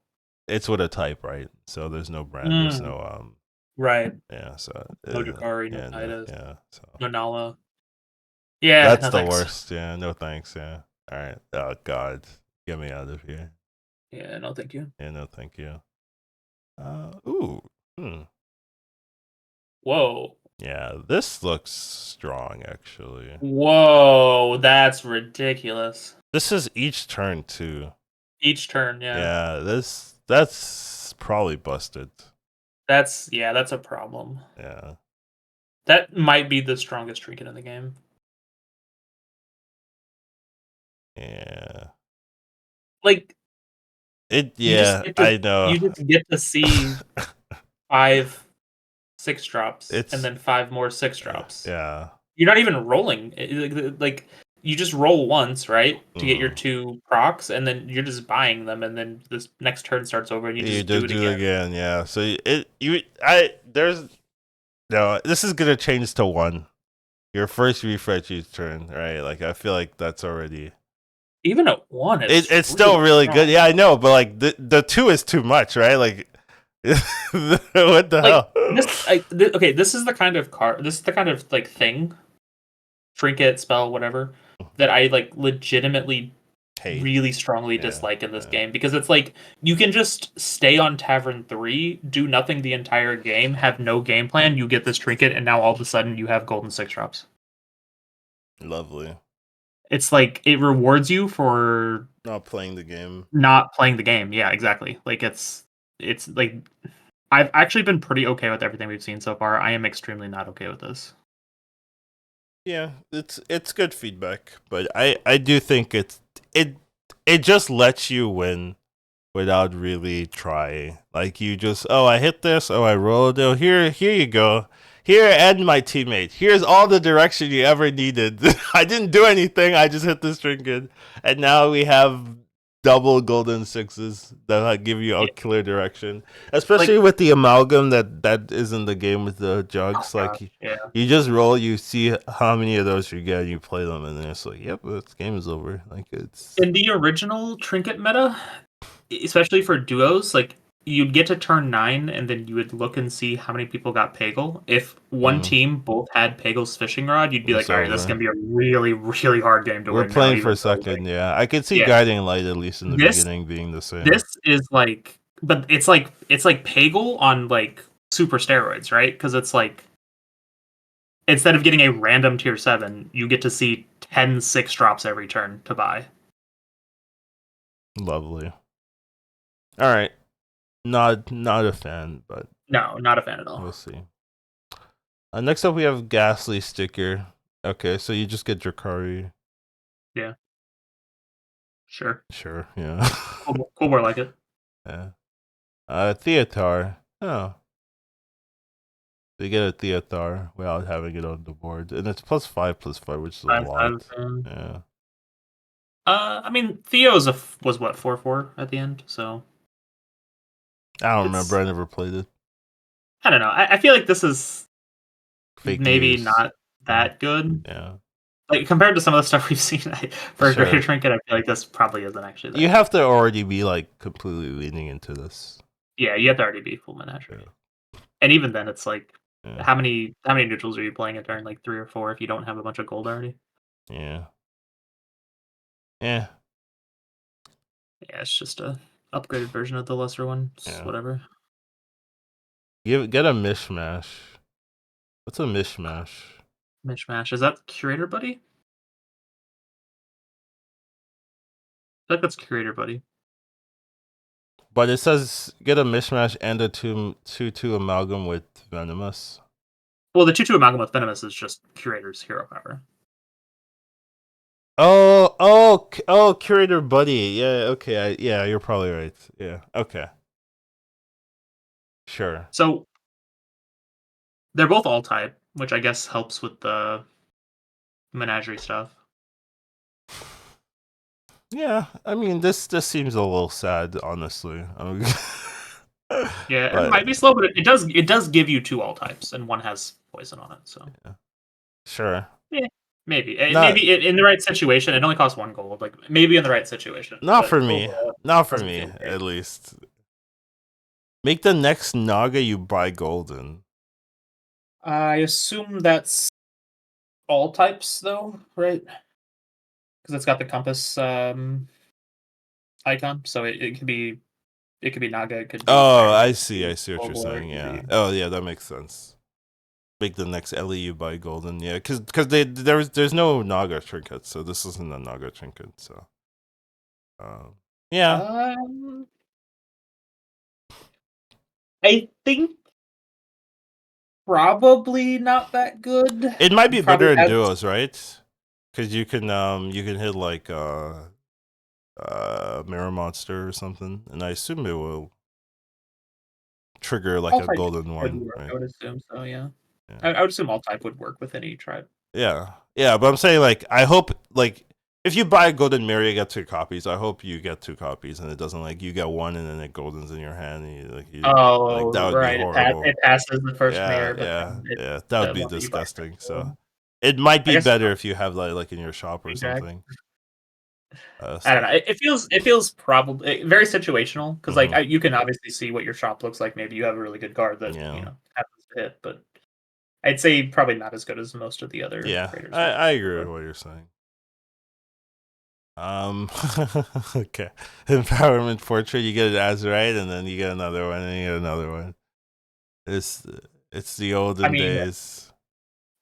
It's with a type, right? So there's no brand. There's Mm, no right. Yeah. So No Jabari, no yeah, no, Titus, yeah. So no Nala. Yeah, that's no the thanks. worst. Yeah. No thanks. Yeah. All right. Oh God, get me out of here. Yeah, no thank you. Yeah. No, thank you. Ooh. Hmm. Whoa. Yeah, this looks strong actually. Whoa, that's ridiculous. This is each turn too. Each turn, yeah. Yeah, that's probably busted. That's a problem. Yeah. That might be the strongest trinket in the game. Yeah. Like Yeah, I know. you just get to see 5 6 drops and It's then 5 more 6 drops. yeah. You're not even rolling. Like you just roll once, right? To get your Mhm. 2 procs and then you're just buying them and then this next turn starts over and you You just do just it do it again. again, yeah. So there's no, this is gonna change to 1. Your first refresh each turn, right? Like I feel like that's already Even at 1 it's it's still really really good. strong. Yeah, I know, but like the 2 is too much, right? Like what the Like, hell? okay, this is the kind of card this is the kind of, like, thing, trinket, spell, whatever, that I, like, legitimately Hate. really strongly Yeah. dislike in this Yeah. game, because it's like, you can just stay on Tavern 3, do nothing the entire game, have no game plan, you get this trinket, and now all of a sudden you have golden 6 drops. Lovely. It's like, it rewards you for Not playing the game. not playing the game. Yeah, exactly. Like, it's like, I've actually been pretty okay with everything we've seen so far. I am extremely not okay with this. Yeah, it's good feedback, but I do think it just lets you win without really trying. Like you just, oh, I hit this, oh, I rolled, oh, here you go. Here and my teammate. Here's all the direction you ever needed. I didn't do anything. I just hit this trinket, and now we have double golden 6s that give you a Yeah. clear direction. Like, Especially with the amalgam that is in the game with the oh jugs. gosh, Like yeah. you just roll, you see how many of those you get, and you play them, and then it's like, yep, this game is over. Like it's In the original trinket meta, especially for duos, like you'd get to turn 9 and then you would look and see how many people got Pagel. If one mm, team both had Pagel's fishing rod, you'd be it's like, all right, this is over. gonna be a really, really hard game to We're win now, playing for even a though second, like, yeah. I could see yeah. Guiding Light at least in the This beginning being the this same. is like, but it's like Pagel on like super steroids, right? Because it's like, instead of getting a random tier 7, you get to see 10 6 drops every turn to buy. Lovely. All right, not a fan, but No, not a fan at all. we'll see. Next up, we have Ghastly Sticker. Okay, so you just get Drakari. Yeah. Sure. Sure, yeah. Cool more like it. Yeah. Theatar. Oh. They get a Theatar without having it on the board. And it's +5/+5, which is a 5/5. lot. Yeah. I mean, Theo's was what 4/4 at the end, so I don't remember. it's I never played it. I don't know. I feel like this is Fake maybe news. not that good. Yeah. Like compared to some of the stuff we've seen for a Greater Sure. Trinket, I feel like this probably isn't actually You that have good. to already be like completely leaning into this. Yeah, you have to already be full menagerie, Yeah. and even then, it's like Yeah. how many neutrals are you playing a turn? Like 3 or 4 if you don't have a bunch of gold already. Yeah. Yeah. Yeah, it's just a upgraded version of the lesser one. It's Yeah. whatever. Get a mishmash. What's a mishmash? Mishmash. Is that Curator Buddy? I think that's Curator Buddy. But it says get a mishmash and a 2/2 amalgam with venomous. Well, the 2/2 amalgam with Venomous is just Curator's hero power. Oh, curator buddy. Yeah, okay. Yeah, you're probably right. Yeah, okay. Sure. So they're both all type, which I guess helps with the menagerie stuff. Yeah, I mean this seems a little sad, honestly. Yeah, it But might be slow, but it does give you 2 all types, and one has poison on it. So yeah, sure. yeah, maybe Not in the right situation, it only costs 1 gold. Like maybe in the right situation, not but for me. overall, Not it for doesn't me, feel great. at least. Make the next Naga you buy golden. I assume that's all types, though, right? Because it's got the compass icon, so it could be Naga, it could be Oh, Tyrant, I it could see. be I see what you're Folklore, it saying. could Yeah. be Oh, yeah, that makes sense. Make the next LEU buy golden. Yeah, because there's no Naga trinket, so this isn't a Naga trinket. So, um, yeah, um I think probably not that good. it might be Probably better in as duos, right? Because you can hit like mirror monster or something, and I assume it will trigger like all a type golden would one, work, I right? would assume so, yeah. Yeah. I would assume all type would work with any tribe. Yeah, but I'm saying like I hope like if you buy a golden mirror, you get 2 copies. I hope you get 2 copies, and it doesn't like you get one and then it goldens in your hand. And you like Oh, that would be right, horrible. it passes the first Yeah, mirror, but yeah, then it yeah. That would the be one that you buy disgusting. first So will it might I be guess better if you have like in your shop or exact something. I don't So know, it feels probably very situational because like, hmm you can obviously see what your shop looks like, maybe you have a really good card that, yeah, happens to hit, but I'd say probably not as good as most of the other yeah. creators we've I seen so agree with far. what you're saying. Okay. Empowerment portrait. You get an Azurite, and then you get another one, and you get another one. It's it's the I olden mean, days.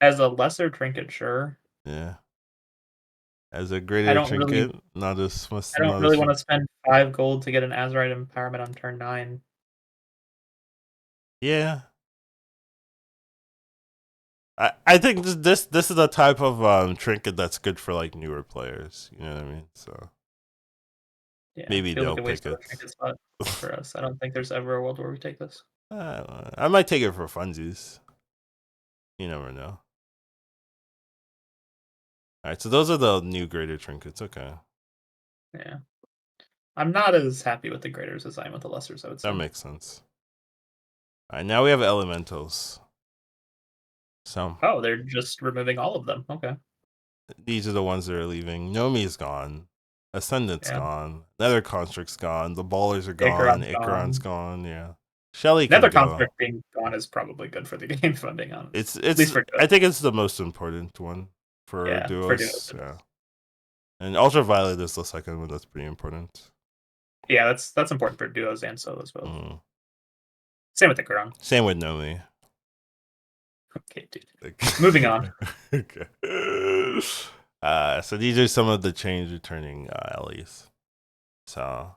as a lesser trinket, sure. Yeah. As a I greater don't really trinket, not as much, I don't not really as. wanna spend 5 gold to get an Azurite Empowerment on turn 9. Yeah. I think this is a type of trinket that's good for like newer players. You know what I mean? So Yeah, maybe feels they'll like a pick waste of it. a trinket spot for us. I don't think there's ever a world where we take this. I might take it for funsies. You never know. All right, so those are the new greater trinkets. Okay, Yeah. I'm not as happy with the graders as I am with the lessers, I would that say. makes sense. All right, now we have elementals. So Oh, they're just removing all of them. Okay. these are the ones that are leaving. Nomi's gone. Ascendant's Yeah. gone. Nether Construct's gone. The Ballers are gone. Icaron's Icaron's gone. gone. Yeah. Shelly can Nether go. Construct being gone is probably good for the game, if I'm being honest. At least It's for I duos. think it's the most important one for Yeah, for duos duos. it Yeah. is. And Ultraviolet is the second one that's pretty important. Yeah, that's important for duos and solos both. Mm. Same with Icaron. Same with Nomi. Okay, dude. Like, Moving on. okay. So these are some of the change returning Ellies. So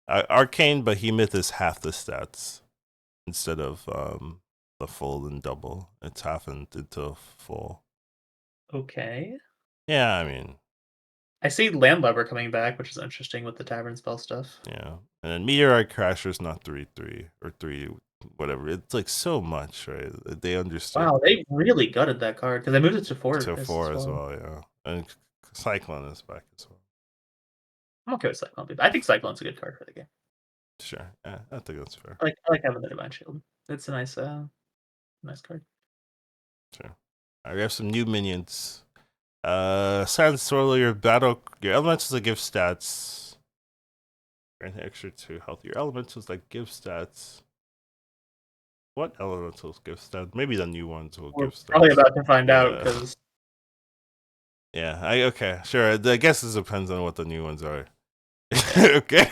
Arcane Behemoth is half the stats instead of the full and double. It's half into full. Okay. Yeah, I mean, I see Landlubber coming back, which is interesting with the Tavern spell stuff. Yeah, and then Meteorite Crasher's not 3/3 or 3 whatever. It's like so much, right? They understood. Wow, they really gutted that card because they moved it to 4 To as 4 as well. well, yeah. And Cyclone is back as well. I'm okay with Cyclone. I think Cyclone's a good card for the game. Sure, yeah, I think that's fair. I like having the Divine Shield. It's a nice card. Sure. Alright, we have some new minions. Sand Swirler, your elementals that give stats. Grant extra 2 health. Your elementals that give stats. What elementals give stats? Maybe the new ones will We're give stats. probably about to find out Yeah. because Yeah, okay, sure. I guess it depends on what the new ones are. Okay.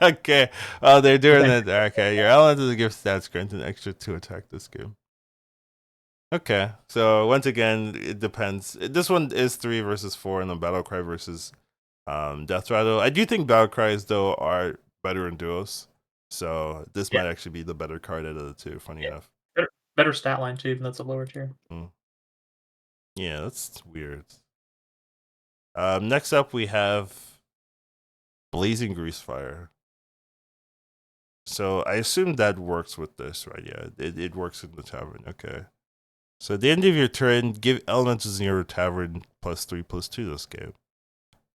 Okay. Oh, they're doing it. Okay. Your elementals that give stats grant an extra 2 attack this game. Okay, so once again, it depends. This one is 3 versus 4, and then Battlecry versus Death Rattle. I do think Battlecries though are better in duos, so this yeah, might actually be the better card out of the two. Funny yeah. enough. Better stat line too, even though it's a lower tier. Mm. Yeah, that's weird. Next up we have Blazing Grease Fire. So I assume that works with this, right? Yeah, it works in the tavern. Okay. So at the end of your turn, give elementals in your tavern +3/+2 this game.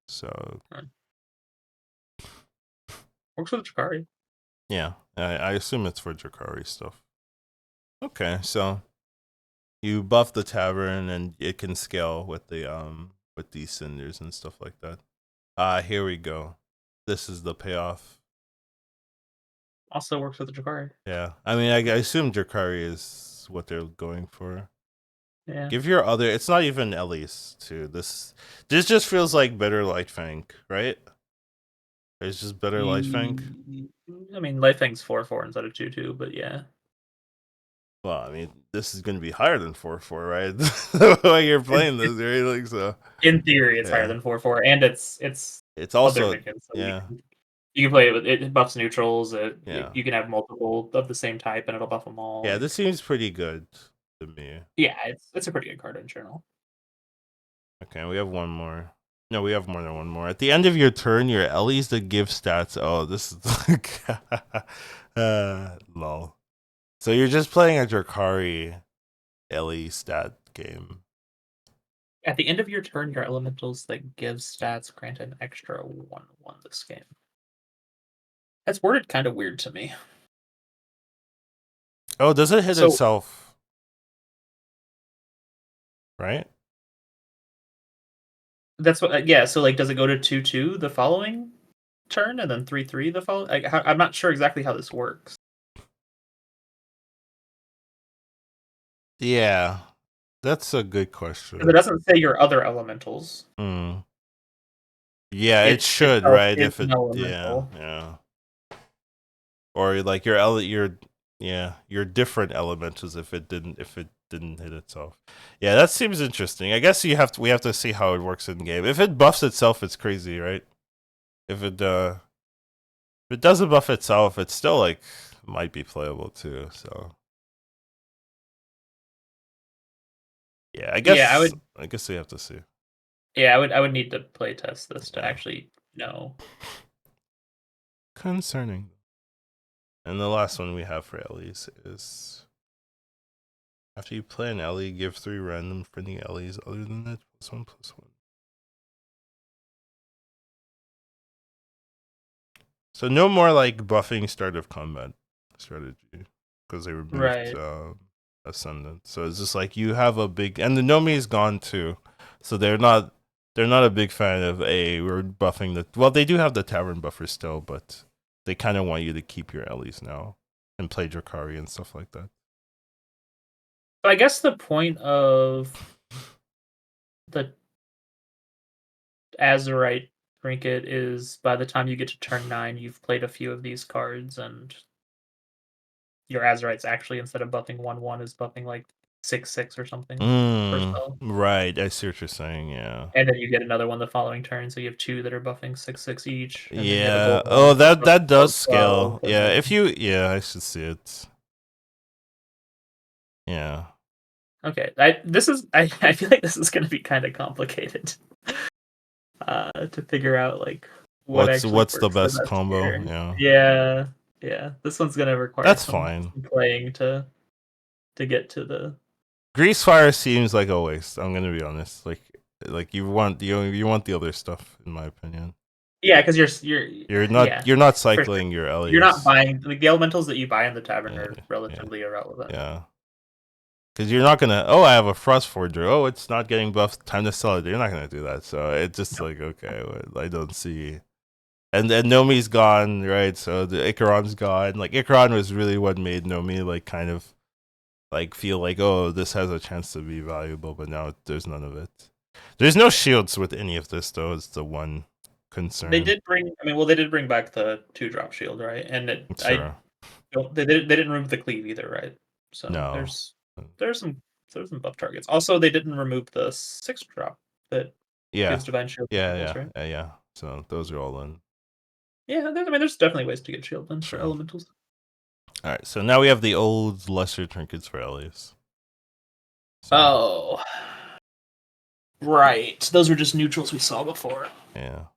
So Right. Works with Jakari. yeah, I assume it's for Drakari stuff. Okay, so you buff the tavern and it can scale with these cinders and stuff like that. Here we go. This is the payoff. Also works with Jakari. Yeah, I mean, I assume Drakari is what they're going for. Yeah. Give your other. It's not even Elise too. This just feels like better Lightfang, right? It's just better Lightfang. I mean, Lifeang's 4/4 instead of 2/2, but yeah. Well, I mean, this is going to be higher than 4/4, right? The way you're playing this, right? Like so. In theory, it's higher Yeah. than 4/4, and it's It's other also minions. So yeah, you can play it with it buffs neutrals. yeah, You can have multiple of the same type, and it'll buff them all. yeah. Like, This seems pretty good to me. yeah, it's a pretty good card in general. Okay, we have one more. No, we have more than one more. At the end of your turn, your Ellie's to give stats. Oh, this is like, lol. So you're just playing a Drakari Ellie stat game. At the end of your turn, your elementals that give stats grant an extra 1/1 this game. That's worded kind of weird to me. Oh, does it hit So itself? Right? that's what, yeah. So like, does it go to 2/2 the following turn and then 3/3 the following? Like, I'm not sure exactly how this works. Yeah, that's a good 'Cause question. it doesn't say your other elementals. Hmm. Yeah, it It should, itself right? is If an it, yeah, elemental. yeah. Or like your yeah, your different elementals if it didn't hit itself. Yeah, that seems interesting. I guess we have to see how it works in game. If it buffs itself, it's crazy, right? If it doesn't buff itself, it's still like might be playable too. So yeah, Yeah, I guess we have to see. I would need to play test this to Yeah. actually know. Concerning. And the last one we have for Ellie's is after you play an Ellie, give 3 random friendly Ellies other than that +1/+1. So no more like buffing start of combat strategy because they removed Right. Ascendant. So it's just like you have a big and the Nomi is gone too, so they're not a big fan of we're buffing the well they do have the tavern buffer still, but they kind of want you to keep your Ellies now and play Drakari and stuff like that. So I guess the point of the Azurite trinket is by the time you get to turn 9, you've played a few of these cards, and your Azurite's actually, instead of buffing 1/1, is buffing like 6/6 or something per spell. Right, I see what you're saying. Yeah. And then you get another one the following turn, so you have 2 that are buffing 6/6 each, and then you have a Yeah. gold Oh, one that's that buffing does 12/12, scale. and Yeah. If then you, yeah, I should see it. Yeah. okay, I feel like this is gonna be kinda complicated. to figure out like what What's actually the works the best best combo? here. Yeah, Yeah. This one's gonna require that's some fine. playing to get to the. Grease fire seems like a waste. I'm gonna be honest. Like you want the other stuff, in my opinion. Yeah, because yeah, You're not for sure. cycling your You're not Ellies. buying like the elementals that you buy in the tavern Yeah, are yeah, relatively irrelevant. yeah. Because you're not gonna. Oh, I have a frost forger. Oh, it's not getting buffed. Time to sell it. You're not gonna do that. So it's just No. like okay, I don't see. And then Nomi's gone, right? So the Icaron's gone. Like Icaron was really what made Nomi like kind of like feel like oh this has a chance to be valuable, but now there's none of it. There's no shields with any of this though. It's the one They concern. did bring. I mean, well, they did bring back the 2-drop shield, right? And I Sure. don't. They didn't remove the cleave either, right? So No. there's some buff targets. Also, they didn't remove the 6-drop that Yeah. gives divine shield Yeah. triples, Yeah. right? Yeah. Yeah. So those are all in. Yeah, I mean, there's definitely ways to get shield in for Sure. elementals. All right. So now we have the old lesser trinkets for Elias. So, Oh, right. Those were just neutrals we saw before. yeah.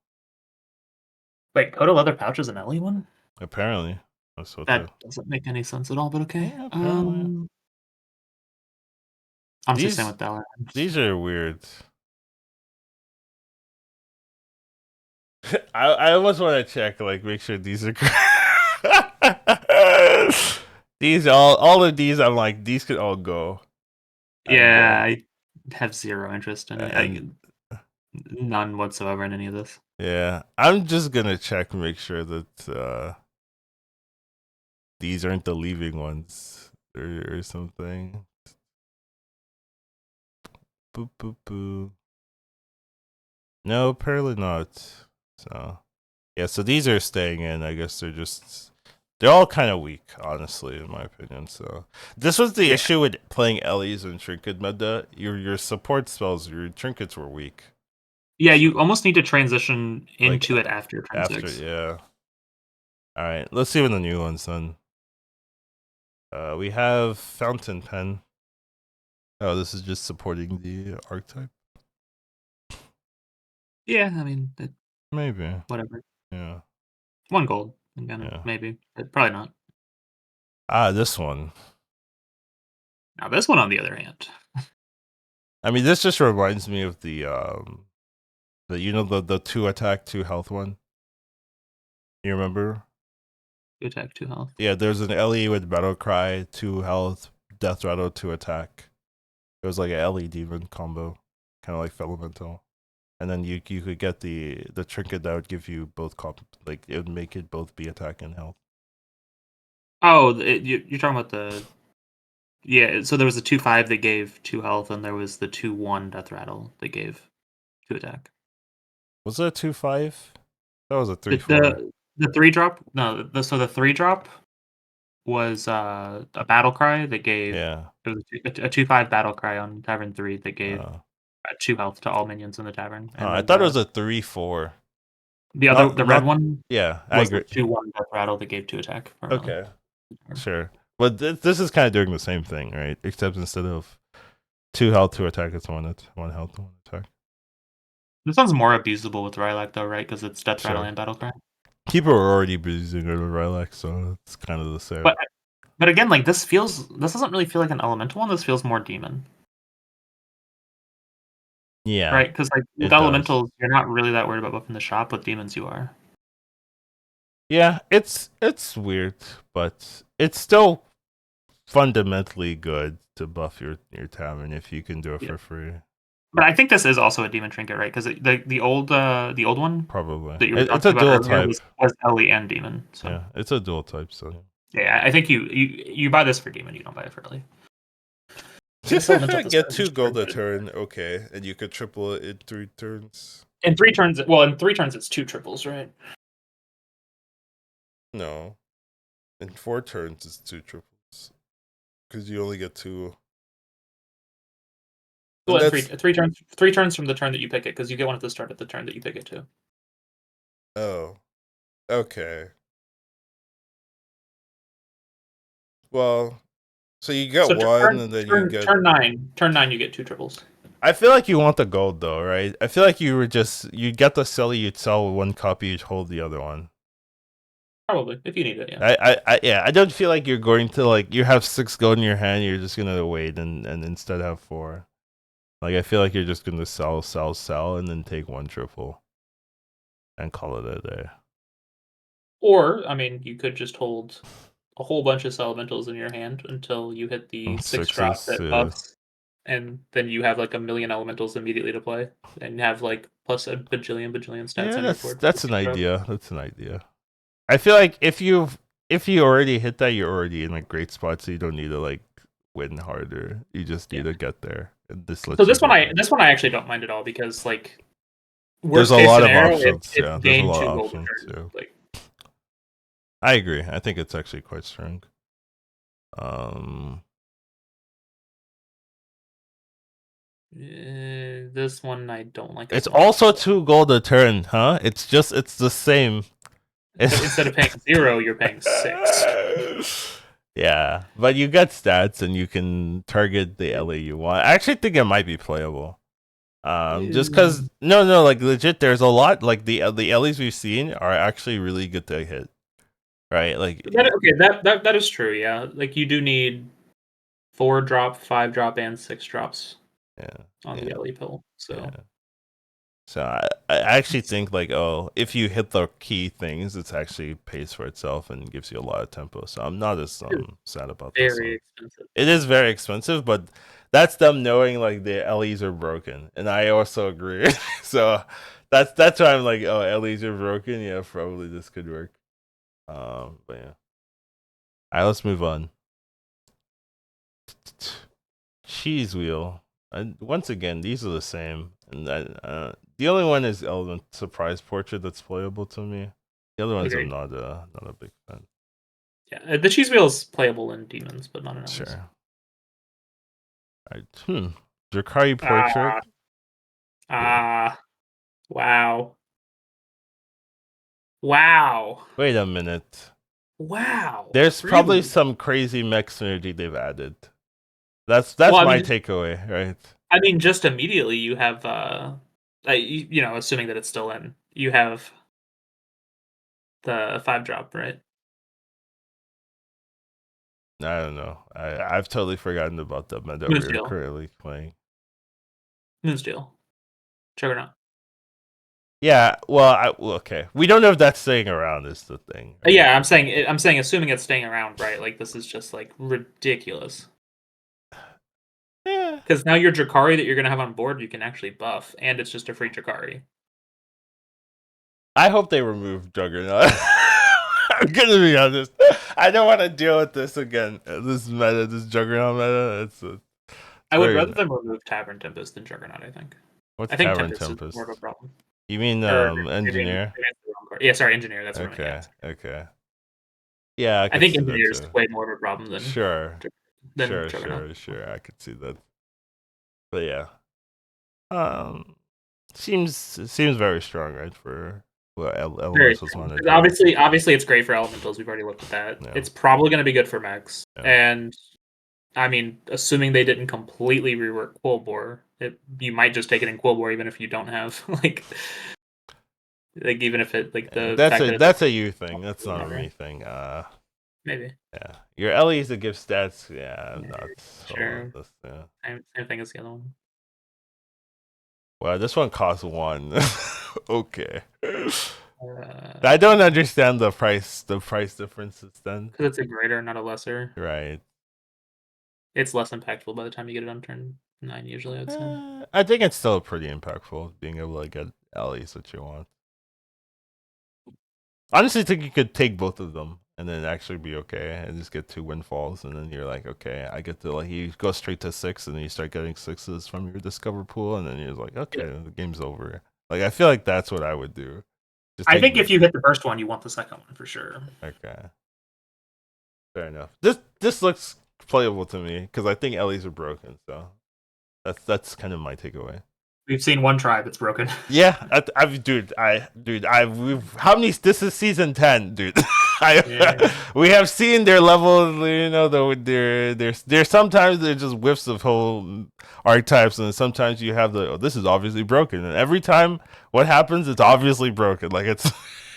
Wait, Coda leather pouch is an Ellie one? Apparently, that's so too. That doesn't make any sense at all, but okay. Yeah. Apparently, Honestly, same these with Dollar. these are weird. I almost want to check, like, make sure these are. These all of these, I'm like, these could all go. Yeah, I have zero interest in it. And None whatsoever in any of this. yeah, I'm just gonna check and make sure that these aren't the leaving ones or something. Boop boop boo. No, apparently not. So yeah, so these are staying in. I guess they're all kind of weak, honestly, in my opinion. So this was the issue with playing Ellie's and Trinket meta. Your support spells, your trinkets were weak. Yeah, you almost need to transition Like into it after turn after, 6. yeah. All right, let's see what the new ones then. We have Fountain Pen. Oh, this is just supporting the archetype. Yeah, I mean, Maybe. whatever. Yeah. 1 gold, again, Yeah. maybe, but probably not. Ah, this one. Now this one, on the other hand, I mean, this just reminds me of the 2 attack 2 health one. You remember? 2 attack, 2 health. Yeah, there's an LE with Battle Cry, 2 health, Death Rattle, 2 attack. It was like a LE demon combo, kind of like Elemental. And then you could get the trinket that would give you both like it would make it both be attack and health. Oh, you're talking about the. Yeah, so there was the 2/5 that gave 2 health, and there was the 2/1 Death Rattle that gave 2 attack. Was it a 2/5? That was a 3/4. The 3-drop? No, so the 3-drop was a battle cry that gave. Yeah. It was a 2/5 battle cry on Tavern 3 that gave Uh, 2 health to all minions in the tavern, and I then thought it was a 3/4. the red Not. one Yeah, I was the agree. 2/1 Death Rattle that gave 2 attack. Okay, sure. But this is kind of doing the same thing, right? Except instead of 2 health, 2 attack, it's 1 health, 1 attack. This one's more abusable with Rylak though, right? Because it's Death Rattle Sure. and battle cry. People are already using it with Rylax, so it's kind of the same. But again, like this doesn't really feel like an elemental one. This feels more demon. Yeah, Right? Because like with it does. elementals, you're not really that worried about buffing the shop. With demons, you are. Yeah, it's weird, but it's still fundamentally good to buff your tavern if you can do it for free. But I think this is also a demon trinket, right? Because the old one Probably that you were it's a talking dual about earlier type. was Ellie and demon. So Yeah, it's a dual type. So yeah, I think you buy this for demon. You don't buy it for Ellie. get 2 gold a turn, okay, and you could triple it in 3 turns. In 3 turns, well, in 3 turns it's 2 triples, right? No, in 4 turns it's 2 triples because you only get 2. Well, in 3 turns from the turn that you pick it, because you get one at the start of the turn that you pick it too. Oh, okay. Well, so you get one, and then you get turn 9. Turn 9, you get 2 triples. I feel like you want the gold though, right? I feel like you get the silly, you'd sell one copy, you'd hold the other one. Probably, if you need it, yeah. Yeah, I don't feel like you're going to like you have 6 gold in your hand, you're just gonna wait and instead have 4. Like I feel like you're just gonna sell, and then take 1 triple, and call it a day. Or, I mean, you could just hold a whole bunch of elementals in your hand until you hit the 6 drop that buffs, and then you have like a million elementals immediately to play, and have like plus a bajillion stats Yeah, on your board. that's an idea. That's an idea. I feel like if you already hit that, you're already in a great spot, so you don't need to like win harder. You just need to get there. And this lets So this you one, get there. this one I actually don't mind at all because like There's worst a case lot of scenario, options. it's Yeah, there's a gain lot 2 of gold a options turn. too. Like, I agree. I think it's actually quite strong. this one I don't like. It's As much. also 2 gold a turn, huh? It's the same. But instead of paying 0, you're paying 6. Yeah, but you get stats and you can target the LA you want. I actually think it might be playable. Just because no, like legit, there's a lot like the LEs we've seen are actually really good to hit, right? Like that is true. Yeah, like you do need 4 drop, 5 drop, and 6 drops. On the LE pill. So. Yeah. So I actually think like if you hit the key things, it's actually pays for itself and gives you a lot of tempo. So I'm not as sad about this one. Very expensive. It is very expensive, but that's them knowing like the LEs are broken, and I also agree. So that's why I'm like, oh, LEs are broken. Yeah, probably this could work. But yeah. All right, let's move on. Cheese wheel. And once again, these are the same, and the only one is Element Surprise Portrait that's playable to me. The other ones Agreed. I'm not a big fan. Yeah, the cheese wheel is playable in demons, but not in others. Sure. Alright, Drakari Portrait. Wow. Wow. Wait a minute. Wow. There's really? probably some crazy mech synergy they've added. That's my takeaway, right? I mean, just immediately you have you know, assuming that it's still in, you have the 5 drop, right? I don't know. I've totally forgotten about the meta we're currently playing. Moonsteel. Juggernaut. Yeah, well, okay. We don't know if that's staying around. Is the thing? Right? Yeah, I'm saying, assuming it's staying around, right? Like this is just like ridiculous. Yeah, because now your Drakari that you're gonna have on board, you can actually buff, and it's just a free Drakari. I hope they remove Juggernaut. I'm gonna be honest. I don't want to deal with this again. This meta, this Juggernaut meta. I would rather them remove Tavern Tempest than Juggernaut. I think. What's Tavern Tempest? Is more of a problem. You mean Engineer? Yeah, sorry, Engineer. That's okay. Okay. Yeah, I think Engineer is way more of a problem than sure. Juggernaut. Sure. I could see that. But yeah, seems very strong, right? For what elementals want to do. Obviously, it's great for elementals. We've already looked at that. Yeah. It's probably going to be good for mechs, and I mean, assuming they didn't completely rework Quillbore, you might just take it in Quillbore even if you don't have like even if it like the that's a you thing. That's not a me thing. Maybe. Yeah, your LEs that give stats. Yeah, I'm not sure. Same thing as the other one. Well, this one costs 1. Okay. I don't understand the price differences then. Because it's a greater, not a lesser. Right. It's less impactful by the time you get it on turn 9, usually, I'd say. I think it's still pretty impactful, being able to get LEs that you want. Honestly, I think you could take both of them and then actually be okay and just get 2 windfalls, and then you're like, okay, I get to like you go straight to 6, and then you start getting 6s from your discover pool, and then you're like, okay, the game's over. Like I feel like that's what I would do. I think if you hit the first one, you want the second one for sure. Okay, fair enough. This looks playable to me because I think LEs are broken, so that's kind of my takeaway. We've seen one tribe that's broken. Yeah, how many? This is season 10, dude. Yeah. We have seen their level. You know, though they're sometimes they're just whiffs of whole archetypes, and sometimes you have the this is obviously broken. And every time what happens, it's obviously broken. Like it's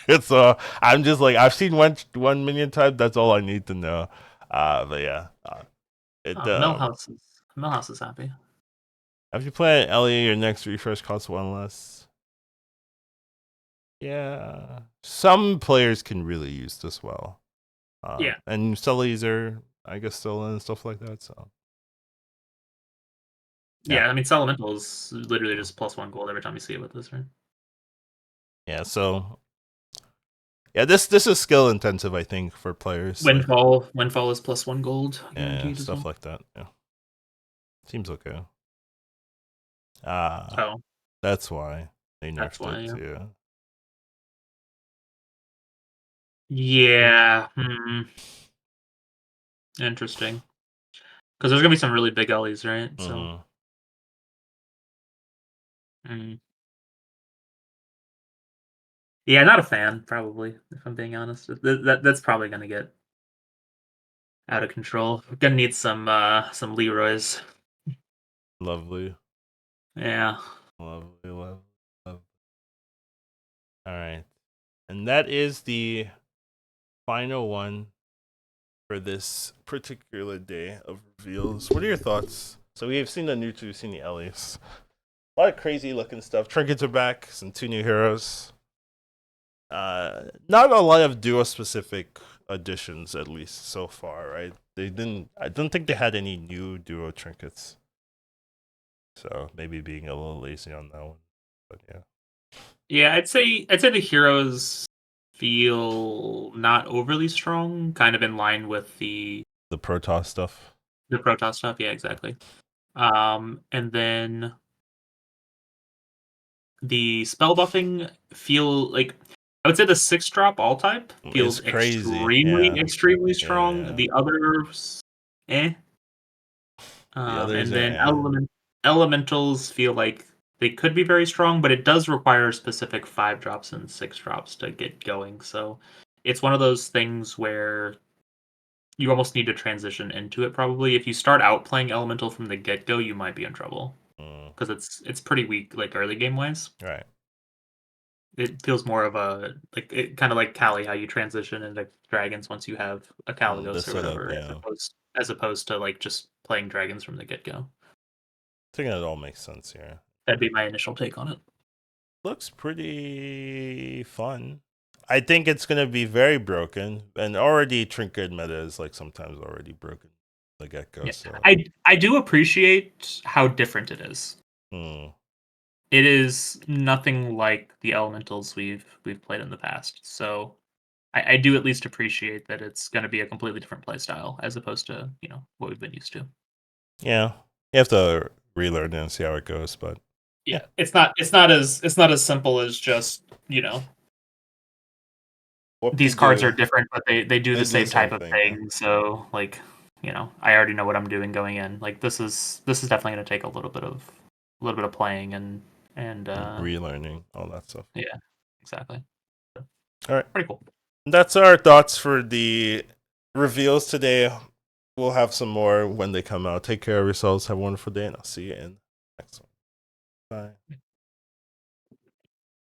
it's I'm just like I've seen one minion type. That's all I need to know. But yeah, it Oh, Millhouse is happy. if you play an Ellie, your next refresh costs one less. Yeah, some players can really use this well. Yeah. And Sullies are, I guess, still in and stuff like that. So Yeah, I mean, Elemental is literally just +1 gold every time you see it with this, right? yeah, so yeah, this is skill intensive, I think, for players. Windfall is +1 gold Yeah, guaranteed as stuff well. like that. Yeah, seems okay. Oh, That's why they that's nerfed why. it. Yeah. Yeah. Yeah. Interesting. Because there's gonna be some really big Ellies, right? So. Mm-hmm. Mm. Yeah, not a fan, probably, if I'm being honest. That's probably gonna get out of control. We're gonna need some Leroys. Lovely, Yeah. lovely, lovely, lovely. All right, and that is the final one for this particular day of reveals. What are your thoughts? So we have seen the Newts, we've seen the Ellies. A lot of crazy looking stuff. Trinkets are back, some 2 new heroes. Not a lot of duo specific additions, at least so far, right? They didn't. I don't think they had any new duo trinkets. So maybe being a little lazy on that one, but yeah. Yeah, I'd say the heroes feel not overly strong, kind of in line with The Protoss stuff. the Protoss stuff. Yeah, exactly. And then the spell buffing feel like I would say the 6-drop all type It's feels crazy. extremely strong. Yeah. The others, eh. The others And are. then elementals feel like they could be very strong, but it does require specific 5-drops and 6-drops to get going. So it's one of those things where you almost need to transition into it. Probably, if you start out playing elemental from the get go, you might be in trouble because it's pretty weak, like early game wise. Right. It feels more of a like kind of like Kali, how you transition into dragons once you have a The Kaligos or setup. whatever, Yeah. as opposed to like just playing dragons from the get go. I think that all makes sense here. That'd be my initial take on it. Looks pretty fun. I think it's gonna be very broken, and already trinket meta is like sometimes already broken the get go. Yeah, So I do appreciate how different it is. hmm. It is nothing like the elementals we've played in the past. So I do at least appreciate that it's going to be a completely different play style as opposed to what we've been used to. Yeah, you have to relearn it and see how it goes, but Yeah, it's not as simple as just what to these cards are do. different, but they do They the do the same same type of thing. Yeah. thing. So like I already know what I'm doing going in. Like this is definitely going to take a little bit of playing and Relearning all that stuff. yeah, exactly. All right, Pretty cool. that's our thoughts for the reveals today. We'll have some more when they come out. Take care of yourselves. Have a wonderful day, and I'll see you in the next one. Bye.